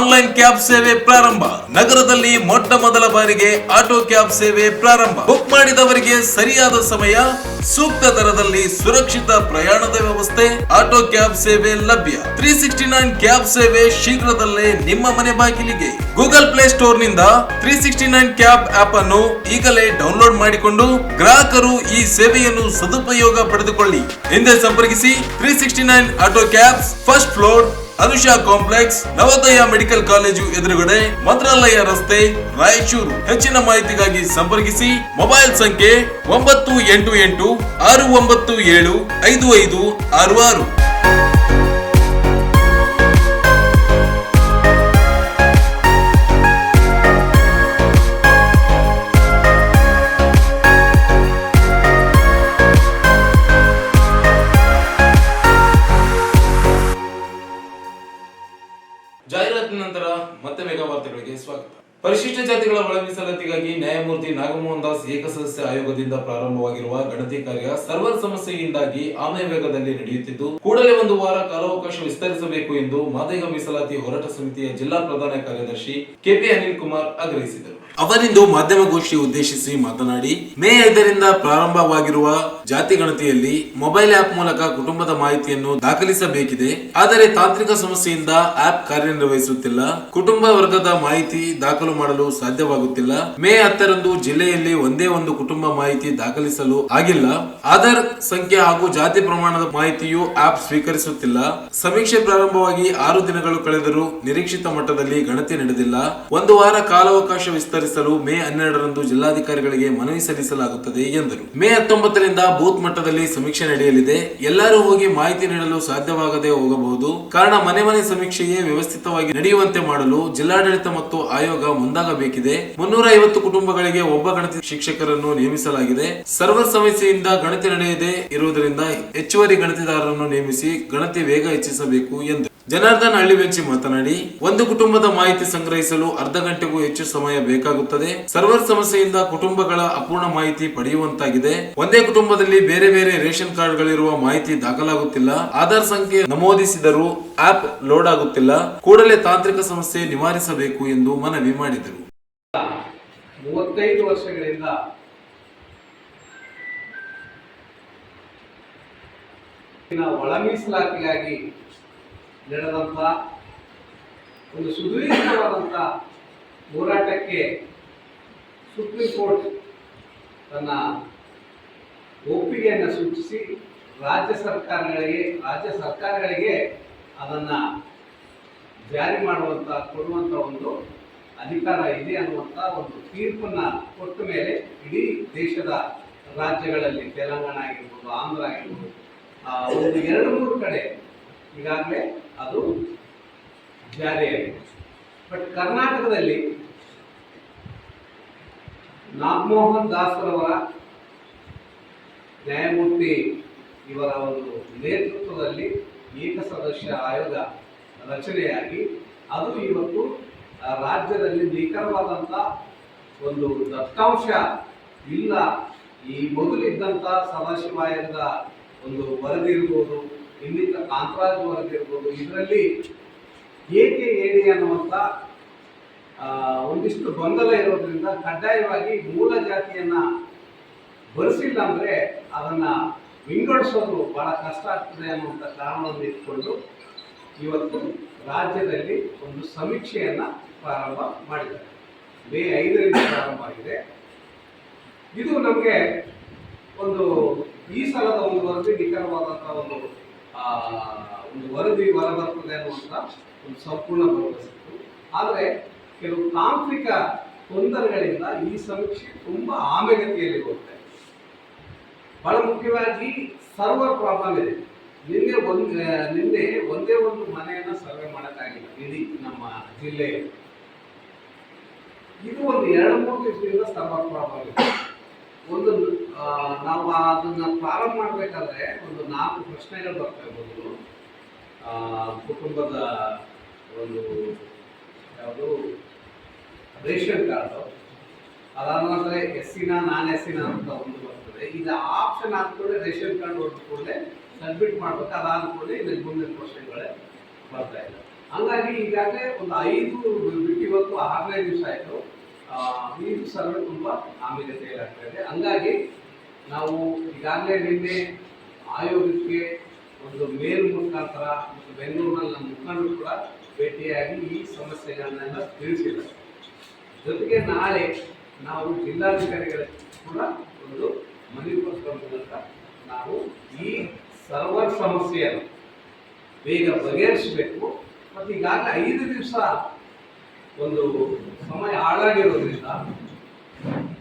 Speaker 1: ಆನ್ಲೈನ್ ಕ್ಯಾಬ್ ಸೇವೆ ಪ್ರಾರಂಭ. ನಗರದಲ್ಲಿ ಮೊಟ್ಟ ಮೊದಲ ಬಾರಿಗೆ ಆಟೋ ಕ್ಯಾಬ್ ಸೇವೆ ಪ್ರಾರಂಭ. ಬುಕ್ ಮಾಡಿದವರಿಗೆ ಸರಿಯಾದ ಸಮಯ, ಸೂಕ್ತ ದರದಲ್ಲಿ ಸುರಕ್ಷಿತ ಪ್ರಯಾಣದ ವ್ಯವಸ್ಥೆ, ಆಟೋ ಕ್ಯಾಬ್ ಸೇವೆ ಲಭ್ಯ. 369 ಕ್ಯಾಬ್ ಸೇವೆ ಶೀಘ್ರದಲ್ಲೇ ನಿಮ್ಮ ಮನೆ ಬಾಗಿಲಿಗೆ. ಗೂಗಲ್ ಪ್ಲೇ ಸ್ಟೋರ್ ನಿಂದ 369 ಕ್ಯಾಬ್ ಆಪ್ ಅನ್ನು ಈಗಲೇ ಡೌನ್ಲೋಡ್ ಮಾಡಿಕೊಂಡು ಗ್ರಾಹಕರು ಈ ಸೇವೆಯನ್ನು ಸದುಪಯೋಗ ಪಡೆದುಕೊಳ್ಳಿ. ಹಿಂದೆ ಸಂಪರ್ಕಿಸಿ 369 auto cabs, first floor, Anusha complex, Navodaya medical college ಎದುರುಗಡೆ, ಮಂತ್ರಾಲಯ ರಸ್ತೆ, ರಾಯಚೂರು. ಹೆಚ್ಚಿನ ಮಾಹಿತಿಗಾಗಿ ಸಂಪರ್ಕಿಸಿ ಮೊಬೈಲ್ ಸಂಖ್ಯೆ 988 697 5566. ಜಾಹೀರಾತಿನ ನಂತರ ಮತ್ತೆ ಮೆಗಾ ವಾರ್ತೆಗಳಿಗೆ ಸ್ವಾಗತ. ಪರಿಶಿಷ್ಟ ಜಾತಿಗಳ ಒಳ ಮೀಸಲಾತಿಗಾಗಿ ನ್ಯಾಯಮೂರ್ತಿ ನಾಗಮೋಹನ್ ದಾಸ್ ಏಕಸದಸ್ಯ ಆಯೋಗದಿಂದ ಪ್ರಾರಂಭವಾಗಿರುವ ಗಣತಿ ಕಾರ್ಯ ಸರ್ವರ್ ಸಮಸ್ಯೆಯಿಂದಾಗಿ ಆಮೆ ವೇಗದಲ್ಲಿ ನಡೆಯುತ್ತಿದ್ದು, ಕೂಡಲೇ 1 ವಾರ ಕಾಲಾವಕಾಶ ವಿಸ್ತರಿಸಬೇಕು ಎಂದು ಮಾದಿಗ ಮೀಸಲಾತಿ ಹೋರಾಟ ಸಮಿತಿಯ ಜಿಲ್ಲಾ ಪ್ರಧಾನ ಕಾರ್ಯದರ್ಶಿ ಕೆಪಿ ಅನಿಲ್ ಕುಮಾರ್ ಆಗ್ರಹಿಸಿದರು. ಅವರಿಂದು ಮಾಧ್ಯಮಗೋಷ್ಠಿ ಉದ್ದೇಶಿಸಿ ಮಾತನಾಡಿ, ಮೇ 5ರಿಂದ ಪ್ರಾರಂಭವಾಗಿರುವ ಜಾತಿ ಗಣತಿಯಲ್ಲಿ ಮೊಬೈಲ್ ಆಪ್ ಮೂಲಕ ಕುಟುಂಬದ ಮಾಹಿತಿಯನ್ನು ದಾಖಲಿಸಬೇಕಿದೆ. ಆದರೆ ತಾಂತ್ರಿಕ ಸಮಸ್ಯೆಯಿಂದ ಆಪ್ ಕಾರ್ಯನಿರ್ವಹಿಸುತ್ತಿಲ್ಲ. ಕುಟುಂಬ ವರ್ಗದ ಮಾಹಿತಿ ದಾಖಲು ಮಾಡಲು ಸಾಧ್ಯವಾಗುತ್ತಿಲ್ಲ. ಮೇ 10ರಂದು ಜಿಲ್ಲೆಯಲ್ಲಿ ಒಂದೇ ಒಂದು ಕುಟುಂಬ ಮಾಹಿತಿ ದಾಖಲಿಸಲು ಆಗಿಲ್ಲ. ಆಧಾರ್ ಸಂಖ್ಯೆ ಹಾಗೂ ಜಾತಿ ಪ್ರಮಾಣದ ಮಾಹಿತಿಯು ಆಪ್ ಸ್ವೀಕರಿಸುತ್ತಿಲ್ಲ. ಸಮೀಕ್ಷೆ ಪ್ರಾರಂಭವಾಗಿ 6 ದಿನಗಳು ಕಳೆದರೂ ನಿರೀಕ್ಷಿತ ಮಟ್ಟದಲ್ಲಿ ಗಣತಿ ನಡೆದಿಲ್ಲ. 1 ವಾರ ಕಾಲಾವಕಾಶ ವಿಸ್ತರಿಸಲು ಮೇ 12ರಂದು ಜಿಲ್ಲಾಧಿಕಾರಿಗಳಿಗೆ ಮನವಿ ಸಲ್ಲಿಸಲಾಗುತ್ತದೆ ಎಂದರು. ಮೇ 19ರಿಂದ ಬೂತ್ ಮಟ್ಟದಲ್ಲಿ ಸಮೀಕ್ಷೆ ನಡೆಯಲಿದೆ. ಎಲ್ಲರೂ ಹೋಗಿ ಮಾಹಿತಿ ನೀಡಲು ಸಾಧ್ಯವಾಗದೆ ಹೋಗಬಹುದು. ಕಾರಣ ಮನೆ ಮನೆ ಸಮೀಕ್ಷೆಯೇ ವ್ಯವಸ್ಥಿತವಾಗಿ ನಡೆಯುವಂತೆ ಮಾಡಲು ಜಿಲ್ಲಾಡಳಿತ ಮತ್ತು ಆಯೋಗ ಮುಂದಾಗಬೇಕಿದೆ. 350 ಕುಟುಂಬಗಳಿಗೆ ಒಬ್ಬ ಗಣತಿ ಶಿಕ್ಷಕರನ್ನು ನೇಮಿಸಲಾಗಿದೆ. ಸರ್ವರ್ ಸಮಸ್ಯೆಯಿಂದ ಗಣತಿ ನಡೆಯದೆ ಇರುವುದರಿಂದ ಹೆಚ್ಚುವರಿ ಗಣತಿದಾರರನ್ನು ನೇಮಿಸಿ ಗಣತಿ ವೇಗ ಹೆಚ್ಚಿಸಬೇಕು ಎಂದು ಜನಾರ್ದನ್ ಹಳ್ಳಿಬೆಂಚಿ ಮಾತನಾಡಿ, ಒಂದು ಕುಟುಂಬದ ಮಾಹಿತಿ ಸಂಗ್ರಹಿಸಲು ಅರ್ಧ ಗಂಟೆಗೂ ಹೆಚ್ಚು ಸಮಯ ಬೇಕಾಗುತ್ತದೆ. ಸರ್ವರ್ ಸಮಸ್ಯೆಯಿಂದ ಕುಟುಂಬಗಳ ಅಪೂರ್ಣ ಮಾಹಿತಿ ಪಡೆಯುವಂತಾಗಿದೆ. ಒಂದೇ ಕುಟುಂಬದಲ್ಲಿ ಬೇರೆ ಬೇರೆ ರೇಷನ್ ಕಾರ್ಡ್ಗಳಿರುವ ಮಾಹಿತಿ ದಾಖಲಾಗುತ್ತಿಲ್ಲ. ಆಧಾರ್ ಸಂಖ್ಯೆ ನಮೂದಿಸಿದರೂ ಆಪ್ ಲೋಡ್ ಆಗುತ್ತಿಲ್ಲ. ಕೂಡಲೇ ತಾಂತ್ರಿಕ ಸಮಸ್ಯೆ ನಿವಾರಿಸಬೇಕು ಎಂದು ಮನವಿ ಮಾಡಿದರು.
Speaker 5: 35 ವರ್ಷಗಳಿಂದ ಒಳ ಮೀಸಲಾತಿಗಾಗಿ ನಡೆದಂತ ಒಂದು ಸುದೀರ್ಘವಾದಂಥ ಹೋರಾಟಕ್ಕೆ ಸುಪ್ರೀಂ ಕೋರ್ಟ್ ತನ್ನ ಒಪ್ಪಿಗೆಯನ್ನು ಸೂಚಿಸಿ ರಾಜ್ಯ ಸರ್ಕಾರಗಳಿಗೆ ಅದನ್ನು ಜಾರಿ ಕೊಡುವಂಥ ಒಂದು ಅಧಿಕಾರ ಇದೆ ಅನ್ನುವಂಥ ಒಂದು ತೀರ್ಪನ್ನು ಕೊಟ್ಟ ಮೇಲೆ ಇಡೀ ದೇಶದ ರಾಜ್ಯಗಳಲ್ಲಿ ತೆಲಂಗಾಣ ಆಗಿರ್ಬೋದು, ಆಂಧ್ರ ಆಗಿರ್ಬೋದು, ಒಂದು 2-3 ಕಡೆ ಈಗಾಗಲೇ ಅದು ಜಾರಿಯಾಗಿದೆ. ಬಟ್ ಕರ್ನಾಟಕದಲ್ಲಿ ನಾಗಮೋಹನ್ ದಾಸರವರ ನ್ಯಾಯಮೂರ್ತಿ ಇವರ ಒಂದು ನೇತೃತ್ವದಲ್ಲಿ ಏಕಸದಸ್ಯ ಆಯೋಗ ರಚನೆಯಾಗಿ ಅದು ಇವತ್ತು ರಾಜ್ಯದಲ್ಲಿ ನಿಖರವಾದಂಥ ಒಂದು ದತ್ತಾಂಶ ಇಲ್ಲ. ಈ ಮೊದಲಿದ್ದಂಥ ಸದಾಶಿವ ಆಯೋಗದ ಒಂದು ವರದಿ ಇರ್ಬೋದು, ಇನ್ನಿತರ ಕಾಂತರಾಜ್ ವರದಿ ಇರ್ಬೋದು, ಇದರಲ್ಲಿ ಏಕೆ ಏಡಿ ಅನ್ನುವಂಥ ಒಂದಿಷ್ಟು ಗೊಂದಲ ಇರೋದ್ರಿಂದ ಕಡ್ಡಾಯವಾಗಿ ಮೂಲ ಜಾತಿಯನ್ನ ಬರೆಸಿಲ್ಲ ಅಂದರೆ ಅದನ್ನ ವಿಂಗಡಿಸೋದು ಬಹಳ ಕಷ್ಟ ಆಗ್ತದೆ ಅನ್ನುವಂಥ ಕಾರಣವನ್ನು ಇಟ್ಕೊಂಡು ಇವತ್ತು ರಾಜ್ಯದಲ್ಲಿ ಒಂದು ಸಮೀಕ್ಷೆಯನ್ನ ಪ್ರಾರಂಭ ಮಾಡಿದ್ದಾರೆ. ಮೇ 5ರಿಂದ ಪ್ರಾರಂಭ ಆಗಿದೆ. ಇದು ನಮಗೆ ಒಂದು ಈ ಸಲದ ಒಂದು ವರದಿ ನಿಖರವಾದಂಥ ಒಂದು ವರದಿ ಹೊರಬರ್ತದೆ ಅನ್ನುವಂಥ ಒಂದು ಸಂಪೂರ್ಣ ಭರವಸೆ ಇತ್ತು. ಆದರೆ ಕೆಲವು ತಾಂತ್ರಿಕ ತೊಂದರೆಗಳಿಂದ ಈ ಸಮೀಕ್ಷೆ ತುಂಬಾ ಆಮೆಗತಿಯಲ್ಲಿ ಹೋಗ್ತಾ ಇದೆ. ಬಹಳ ಮುಖ್ಯವಾಗಿ ಸರ್ವರ್ ಪ್ರಾಬ್ಲಮ್ ಇದೆ. ನಿನ್ನೆ ಒಂದೇ ಒಂದು ಮನೆಯನ್ನ ಸರ್ವೆ ಮಾಡೋಕ್ಕಾಗಿಲ್ಲ ಇಡೀ ನಮ್ಮ ಜಿಲ್ಲೆಯಲ್ಲಿ. ಇದು ಒಂದು 2-3 ದಿವಸದಿಂದ ಸರ್ವರ್ ಪ್ರಾಬ್ಲಮ್ ಇದೆ. ನಾವು ಅದನ್ನ ಪ್ರಾರಂಭ ಮಾಡಬೇಕಾದ್ರೆ ಒಂದು 4 ಪ್ರಶ್ನೆಗಳು ಬರ್ತವೆ. ಮೊದಲು ಕುಟುಂಬದ ಒಂದು ಯಾವುದು ರೇಷನ್ ಕಾರ್ಡು, ಅದಾದ ನಂತರ ಎಸ್ಸಿನ ನಾನ್ ಎಸ್ಸಿನ ಅಂತ ಒಂದು ಬರ್ತದೆ. ಇದು ಆಪ್ಷನ್ ಹಾಕ್ಕೊಂಡೆ ರೇಷನ್ ಕಾರ್ಡ್ ಹೊರತು ಕೂಡಲೇ ಸಬ್ಮಿಟ್ ಮಾಡ್ಬೇಕು. ಅದಾದ ಕೂಡಲೇ ಇದಕ್ಕೆ ಮುಂದಿನ ಪ್ರಶ್ನೆಗಳೇ ಬರ್ತಾ ಇಲ್ಲ. ಹಂಗಾಗಿ ಈಗಾಗಲೇ ಒಂದು 5 ಬಿಟ್ಟು ಇವತ್ತು 6ನೇ ದಿವಸ ಆಯಿತು. ಈ ಸರ್ವೆ ತುಂಬ ಆಮೇಲೆ ತೇಲಾಗ್ತಾ ಇದೆ. ಹಂಗಾಗಿ ನಾವು ಈಗಾಗಲೇ ನಿನ್ನೆ ಆಯೋಗಕ್ಕೆ ಒಂದು ಮೇಲ್ ಮುಖಾಂತರ ಮತ್ತು ಬೆಂಗಳೂರಿನಲ್ಲಿ ನಮ್ಮ ಮುಖಂಡರು ಕೂಡ ಭೇಟಿಯಾಗಿ ಈ ಸಮಸ್ಯೆಗಳನ್ನೆಲ್ಲ ತಿಳಿಸಿದ್ದಾರೆ. ಜೊತೆಗೆ ನಾಳೆ ನಾವು ಜಿಲ್ಲಾಧಿಕಾರಿಗಳ ಕೂಡ ಒಂದು ಮನವಿ ಪತ್ರ ಮೂಲಕ ನಾವು ಈ ಸರ್ವರ್ ಸಮಸ್ಯೆಯನ್ನು ಬೇಗ ಬಗೆಹರಿಸಬೇಕು. ಮತ್ತು ಈಗಾಗಲೇ 5 ದಿವಸ ಒಂದು ಸಮಯ ಹಾಳಾಗಿರೋದ್ರಿಂದ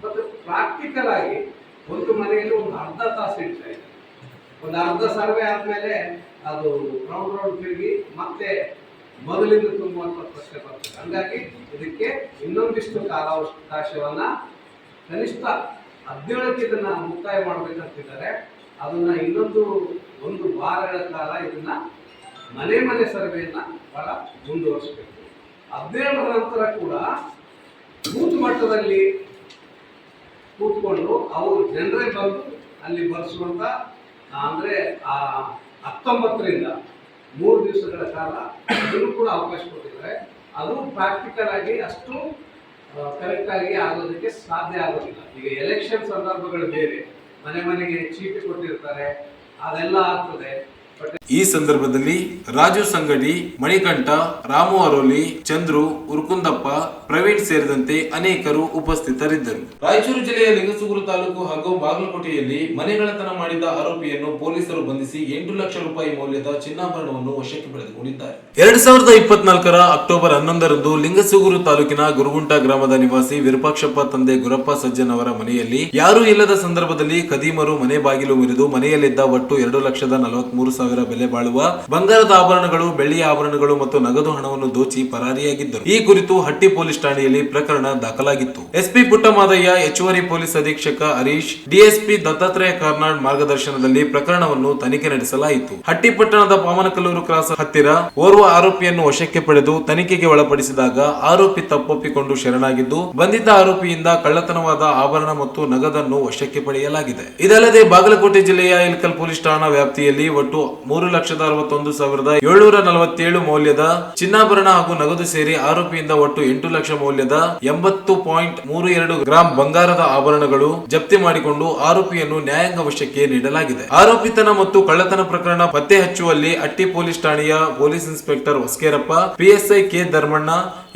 Speaker 5: ಮತ್ತು ಪ್ರಾಕ್ಟಿಕಲ್ ಆಗಿ ಒಂದು ಮನೆಯಲ್ಲಿ ಒಂದು ಅರ್ಧ ತಾಸು ಇಡ್ತಾ ಇದೆ. ಒಂದು ಅರ್ಧ ಸರ್ವೆ ಆದಮೇಲೆ ಅದು ರೌಂಡ್ ತಿರುಗಿ ಮತ್ತೆ ಮೊದಲಿಂದ ತುಂಬುವಂಥ ಪ್ರಶ್ನೆ ಬರ್ತದೆ. ಹಂಗಾಗಿ ಇದಕ್ಕೆ ಇನ್ನೊಂದಿಷ್ಟು ಕಾಲಾವಕಾಶವನ್ನ ಕನಿಷ್ಠ 17ಕ್ಕೆ ಇದನ್ನ ಮುಕ್ತಾಯ ಮಾಡಬೇಕಂತಿದ್ದಾರೆ. ಅದನ್ನ ಇನ್ನೊಂದು 1 ವಾರಗಳ ಕಾಲ ಇದನ್ನ ಮನೆ ಸರ್ವೆಯನ್ನ ಬಹಳ ಮುಂದುವರಿಸಬೇಕು. 17ರ ನಂತರ ಕೂಡ ಬೂತ್ ಮಟ್ಟದಲ್ಲಿ ಕೂತ್ಕೊಂಡು ಅವರು ಜನರೇ ಬಂದು ಅಲ್ಲಿ ಬರ್ಸುವಂತ ಅಂದ್ರೆ 19ರಿಂದ 3 ದಿವಸಗಳ ಕಾಲ ಅದನ್ನು ಕೂಡ ಅವಕಾಶ ಕೊಟ್ಟಿದ್ದಾರೆ. ಅದು ಪ್ರಾಕ್ಟಿಕಲ್ ಆಗಿ ಅಷ್ಟು ಕರೆಕ್ಟ್ ಆಗಿ ಆಗೋದಕ್ಕೆ ಸಾಧ್ಯ ಆಗೋದಿಲ್ಲ. ಈಗ ಎಲೆಕ್ಷನ್ ಸಂದರ್ಭಗಳು ಬೇರೆ, ಮನೆಗೆ ಚೀಟಿ ಕೊಟ್ಟಿರ್ತಾರೆ, ಅದೆಲ್ಲ ಆಗ್ತದೆ.
Speaker 1: ಈ ಸಂದರ್ಭದಲ್ಲಿ ರಾಜು ಸಂಗಡಿ, ಮಣಿಕಂಠ, ರಾಮು ಅರೋಲಿ, ಚಂದ್ರು, ಉರ್ಕುಂದಪ್ಪ, ಪ್ರವೀಣ್ ಸೇರಿದಂತೆ ಅನೇಕರು ಉಪಸ್ಥಿತರಿದ್ದರು. ರಾಯಚೂರು ಜಿಲ್ಲೆಯ ಲಿಂಗಸೂಗೂರು ತಾಲೂಕು ಹಾಗೂ ಬಾಗಲಕೋಟೆಯಲ್ಲಿ ಮನೆಗಳ್ಳತನ ಮಾಡಿದ ಆರೋಪಿಯನ್ನು ಪೊಲೀಸರು ಬಂಧಿಸಿ 8 ಲಕ್ಷ ರೂಪಾಯಿ ಮೌಲ್ಯದ ಚಿನ್ನಾಭರಣವನ್ನು ವಶಕ್ಕೆ ಪಡೆದುಕೊಂಡಿದ್ದಾರೆ. 2024ರ ಅಕ್ಟೋಬರ್ 11ರಂದು ಲಿಂಗಸೂಗೂರು ತಾಲೂಕಿನ ಗುರುಗುಂಟ ಗ್ರಾಮದ ನಿವಾಸಿ ವಿರೂಪಾಕ್ಷಪ್ಪ ತಂದೆ ಗುರಪ್ಪ ಸಜ್ಜನ್ ಅವರ ಮನೆಯಲ್ಲಿ ಯಾರೂ ಇಲ್ಲದ ಸಂದರ್ಭದಲ್ಲಿ ಖದೀಮರು ಮನೆ ಬಾಗಿಲು ಮುರಿದು ಮನೆಯಲ್ಲಿದ್ದ ಒಟ್ಟು 2,43,000 ಬೆಲೆ ಬಾಳುವ ಬಂಗಾರದ ಆಭರಣಗಳು, ಬೆಳ್ಳಿಯ ಆಭರಣಗಳು ಮತ್ತು ನಗದು ಹಣವನ್ನು ದೋಚಿ ಪರಾರಿಯಾಗಿದ್ದರು. ಈ ಕುರಿತು ಹಟ್ಟಿ ಪೊಲೀಸ್ ಠಾಣೆಯಲ್ಲಿ ಪ್ರಕರಣ ದಾಖಲಾಗಿತ್ತು. ಎಸ್ಪಿ ಪುಟ್ಟಮಾದಯ್ಯ, ಹೆಚ್ಚುವರಿ ಪೊಲೀಸ್ ಅಧೀಕ್ಷಕ ಹರೀಶ್, ಡಿಎಸ್ಪಿ ದತ್ತಾತ್ರೇಯ ಕಾರ್ನಾಡ್ ಮಾರ್ಗದರ್ಶನದಲ್ಲಿ ಪ್ರಕರಣವನ್ನು ತನಿಖೆ ನಡೆಸಲಾಯಿತು. ಹಟ್ಟಿ ಪಟ್ಟಣದ ಪಾವನಕಲ್ಲೂರು ಕ್ರಾಸ್ ಹತ್ತಿರ ಓರ್ವ ಆರೋಪಿಯನ್ನು ವಶಕ್ಕೆ ಪಡೆದು ತನಿಖೆಗೆ ಒಳಪಡಿಸಿದಾಗ ಆರೋಪಿ ತಪ್ಪೊಪ್ಪಿಕೊಂಡು ಶರಣಾಗಿದ್ದು, ಬಂಧಿತ ಆರೋಪಿಯಿಂದ ಕಳ್ಳತನವಾದ ಆಭರಣ ಮತ್ತು ನಗದನ್ನು ವಶಕ್ಕೆ ಪಡೆಯಲಾಗಿದೆ. ಇದಲ್ಲದೆ ಬಾಗಲಕೋಟೆ ಜಿಲ್ಲೆಯ ಇಲ್ಕಲ್ ಪೊಲೀಸ್ ಠಾಣಾ ವ್ಯಾಪ್ತಿಯಲ್ಲಿ ಒಟ್ಟು 3,61,747 ಮೌಲ್ಯದ ಚಿನ್ನಾಭರಣ ಹಾಗೂ ನಗದು ಸೇರಿ ಆರೋಪಿಯಿಂದ ಒಟ್ಟು 8 ಲಕ್ಷ ಮೌಲ್ಯದ 80.32 ಗ್ರಾಂ ಬಂಗಾರದ ಆಭರಣಗಳು ಜಪ್ತಿ ಮಾಡಿಕೊಂಡು ಆರೋಪಿಯನ್ನು ನ್ಯಾಯಾಂಗ ವಶಕ್ಕೆ ನೀಡಲಾಗಿದೆ. ಆರೋಪಿತನ ಮತ್ತು ಕಳ್ಳತನ ಪ್ರಕರಣ ಪತ್ತೆ ಹಚ್ಚುವಲ್ಲಿ ಹಟ್ಟಿ ಪೊಲೀಸ್ ಠಾಣೆಯ police inspector Hosakerappa, PSI K Dharmanna,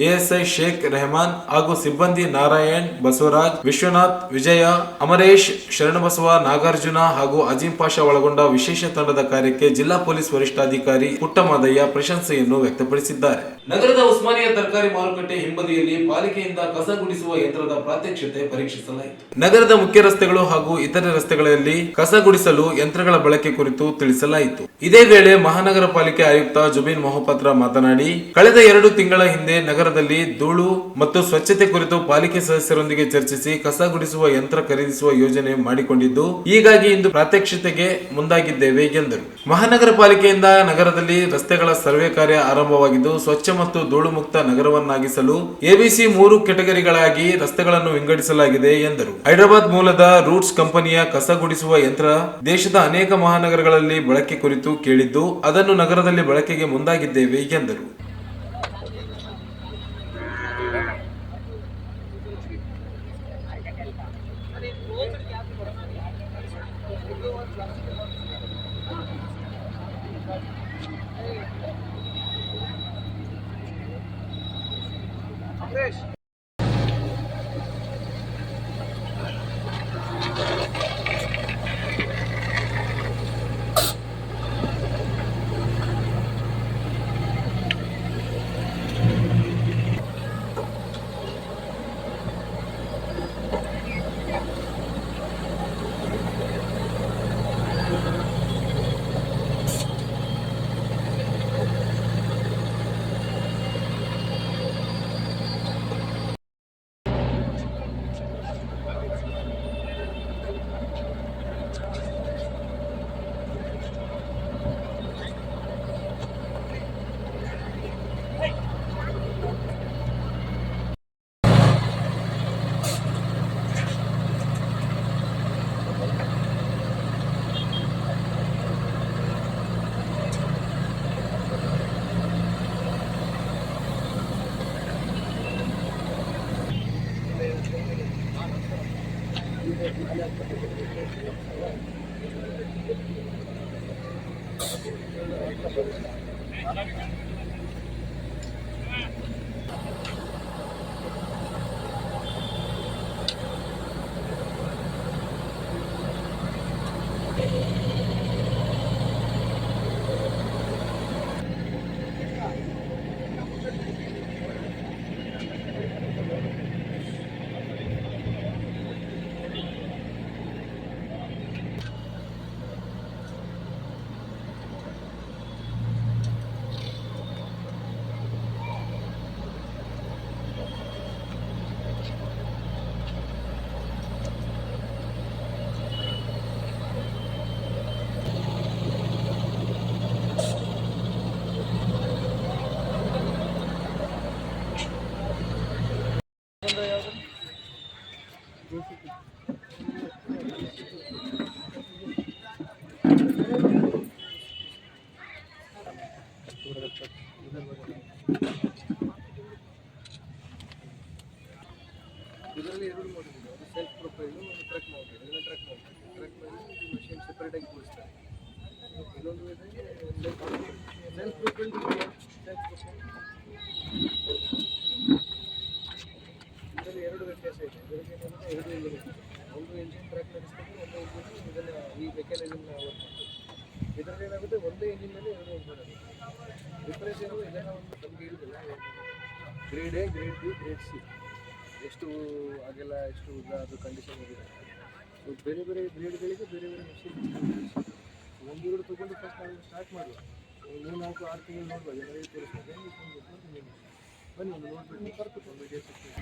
Speaker 1: ASI Sheikh Rehman ಹಾಗೂ ಸಿಬ್ಬಂದಿ ನಾರಾಯಣ್, ಬಸವರಾಜ್, ವಿಶ್ವನಾಥ್, ವಿಜಯ, ಅಮರೇಶ್, ಶರಣಬಸವ, ನಾಗಾರ್ಜುನ ಹಾಗೂ ಅಜೀಂ ಪಾಷಾ ಒಳಗೊಂಡ ವಿಶೇಷ ತಂಡದ ಕಾರ್ಯಕ್ಕೆ ಜಿಲ್ಲಾ ಪೊಲೀಸ್ ವರಿಷ್ಠಾಧಿಕಾರಿ ಪುಟ್ಟಮಾದಯ್ಯ ಪ್ರಶಂಸೆಯನ್ನು ವ್ಯಕ್ತಪಡಿಸಿದ್ದಾರೆ. ನಗರದ ಉಸ್ಮಾನಿಯಾ ತರಕಾರಿ ಮಾರುಕಟ್ಟೆ ಹಿಂಬದಿಯಲ್ಲಿ ಪಾಲಿಕೆಯಿಂದ ಕಸ ಗುಡಿಸುವ ಯಂತ್ರದ ಪ್ರಾತ್ಯಕ್ಷಿತೆ ಪರೀಕ್ಷಿಸಲಾಯಿತು. ನಗರದ ಮುಖ್ಯ ರಸ್ತೆಗಳು ಹಾಗೂ ಇತರೆ ರಸ್ತೆಗಳಲ್ಲಿ ಕಸ ಗುಡಿಸಲು ಯಂತ್ರಗಳ ಬಳಕೆ ಕುರಿತು ತಿಳಿಸಲಾಯಿತು. ಇದೇ ವೇಳೆ ಮಹಾನಗರ ಪಾಲಿಕೆ ಆಯುಕ್ತ ಜುಬಿನ್ ಮೊಹಪತ್ರ ಮಾತನಾಡಿ, ಕಳೆದ 2 ತಿಂಗಳ ಹಿಂದೆ ನಗರದಲ್ಲಿ ಧೂಳು ಮತ್ತು ಸ್ವಚ್ಛತೆ ಕುರಿತು ಪಾಲಿಕೆ ಸದಸ್ಯರೊಂದಿಗೆ ಚರ್ಚಿಸಿ ಕಸ ಗುಡಿಸುವ ಯಂತ್ರ ಖರೀದಿಸುವ ಯೋಜನೆ ಮಾಡಿಕೊಂಡಿದ್ದು, ಹೀಗಾಗಿ ಇಂದು ಪ್ರಾತ್ಯಕ್ಷಿತೆಗೆ ಮುಂದಾಗಿದ್ದೇವೆ ಎಂದರು. ಮಹಾನಗರ ಪಾಲಿಕೆಯಿಂದ ನಗರದಲ್ಲಿ ರಸ್ತೆಗಳ ಸರ್ವೆ ಕಾರ್ಯ ಆರಂಭವಾಗಿದ್ದು, ಸ್ವಚ್ಛ ಮತ್ತು ಧೂಳು ಮುಕ್ತ ನಗರವನ್ನಾಗಿಸಲು ಎಬಿಸಿ 3 ಕೆಟಗರಿಗಳಾಗಿ ರಸ್ತೆಗಳನ್ನು ವಿಂಗಡಿಸಲಾಗಿದೆ ಎಂದರು. ಹೈದರಾಬಾದ್ ಮೂಲದ ರೂಟ್ಸ್ ಕಂಪನಿಯ ಕಸ ಗುಡಿಸುವ ಯಂತ್ರ ದೇಶದ ಅನೇಕ ಮಹಾನಗರಗಳಲ್ಲಿ ಬಳಕೆ ಕುರಿತು ಕೇಳಿದ್ದು, ಅದನ್ನು ನಗರದಲ್ಲಿ ಬಳಕೆಗೆ ಮುಂದಾಗಿದ್ದೇವೆ ಎಂದರು.
Speaker 6: ಇದರಲ್ಲಿ ಎರಡು ಮೋಡ್ ಇದೆ, ಒಂದು ಸೆಲ್ಫ್ ಪ್ರೊಫೈಲು, ಒಂದು ಟ್ರಕ್ ಮೌಂಟ್ ಇದೆ. ಇದನ್ನು ಟ್ರಕ್ ಮೌಂಟ್ ಮಷೀನ್ ಸೆಪರೇಟಾಗಿ ಕೂರಿಸ್ತಾರೆ. ಇನ್ನೊಂದು ಇದೆ ಸೆಲ್ಫ್ ಪ್ರೊಫೈಲ್. ಇದರಲ್ಲಿ ಎರಡು ವ್ಯತ್ಯಾಸ ಇದೆ. ಇದರಲ್ಲಿ ಏನಂದರೆ ಎರಡು ಇಂಜಿನ್ ಇದೆ. ಒಂದು ಇಂಜಿನ್ ಟ್ರಕ್ ನಡೆಸ್ತದೆ, ಒಂದು ಇಂಜಿನ್ ಇದನ್ನು ಈ ಮೆಕ್ಯಾನಿಸಮ್ನ ವರ್ಕ್ ಮಾಡ್ತದೆ. ಇದರಲ್ಲಿ ಏನಾಗುತ್ತೆ, ಒಂದೇ ಇಂಜಿನಲ್ಲಿ ಎರಡು ಇಂಜಿನ್ ಆಗುತ್ತೆ. ಡಿಫ್ರೆನ್ಸ್ ಏನು, ಇದನ್ನು ಒಂದು ನಮಗೆ ಇರುವುದಿಲ್ಲ. Grade A, grade B, grade C, ಎಷ್ಟು ಆಗೆಲ್ಲ ಎಷ್ಟು ಉದ್ದ ಅದು ಕಂಡೀಷನ್ ಇದೆ. ಸೊ ಬೇರೆ ಬೇರೆ ಗ್ರೇಡ್ಗಳಿಗೆ ಬೇರೆ ಬೇರೆ ಮಷೀನ್. ಒಂದು ಎರಡು ತೊಗೊಂಡು ಫಸ್ಟ್ ನಾವು ಸ್ಟಾರ್ಟ್ ಮಾಡುವ. 3-4-6 ತಿಂಗಳು ನೋಡ್ಬೋದು, ಎಲ್ಲರಿಗೂ ತೋರಿಸ್ಬೋದು. ಬನ್ನಿ ಒಂದು ನೋಡ್ಬಿಟ್ಟು ಬರ್ಬೇಕು ಒಂದು ವಿಡಿಯೋ ಸಿಗ್ತದೆ.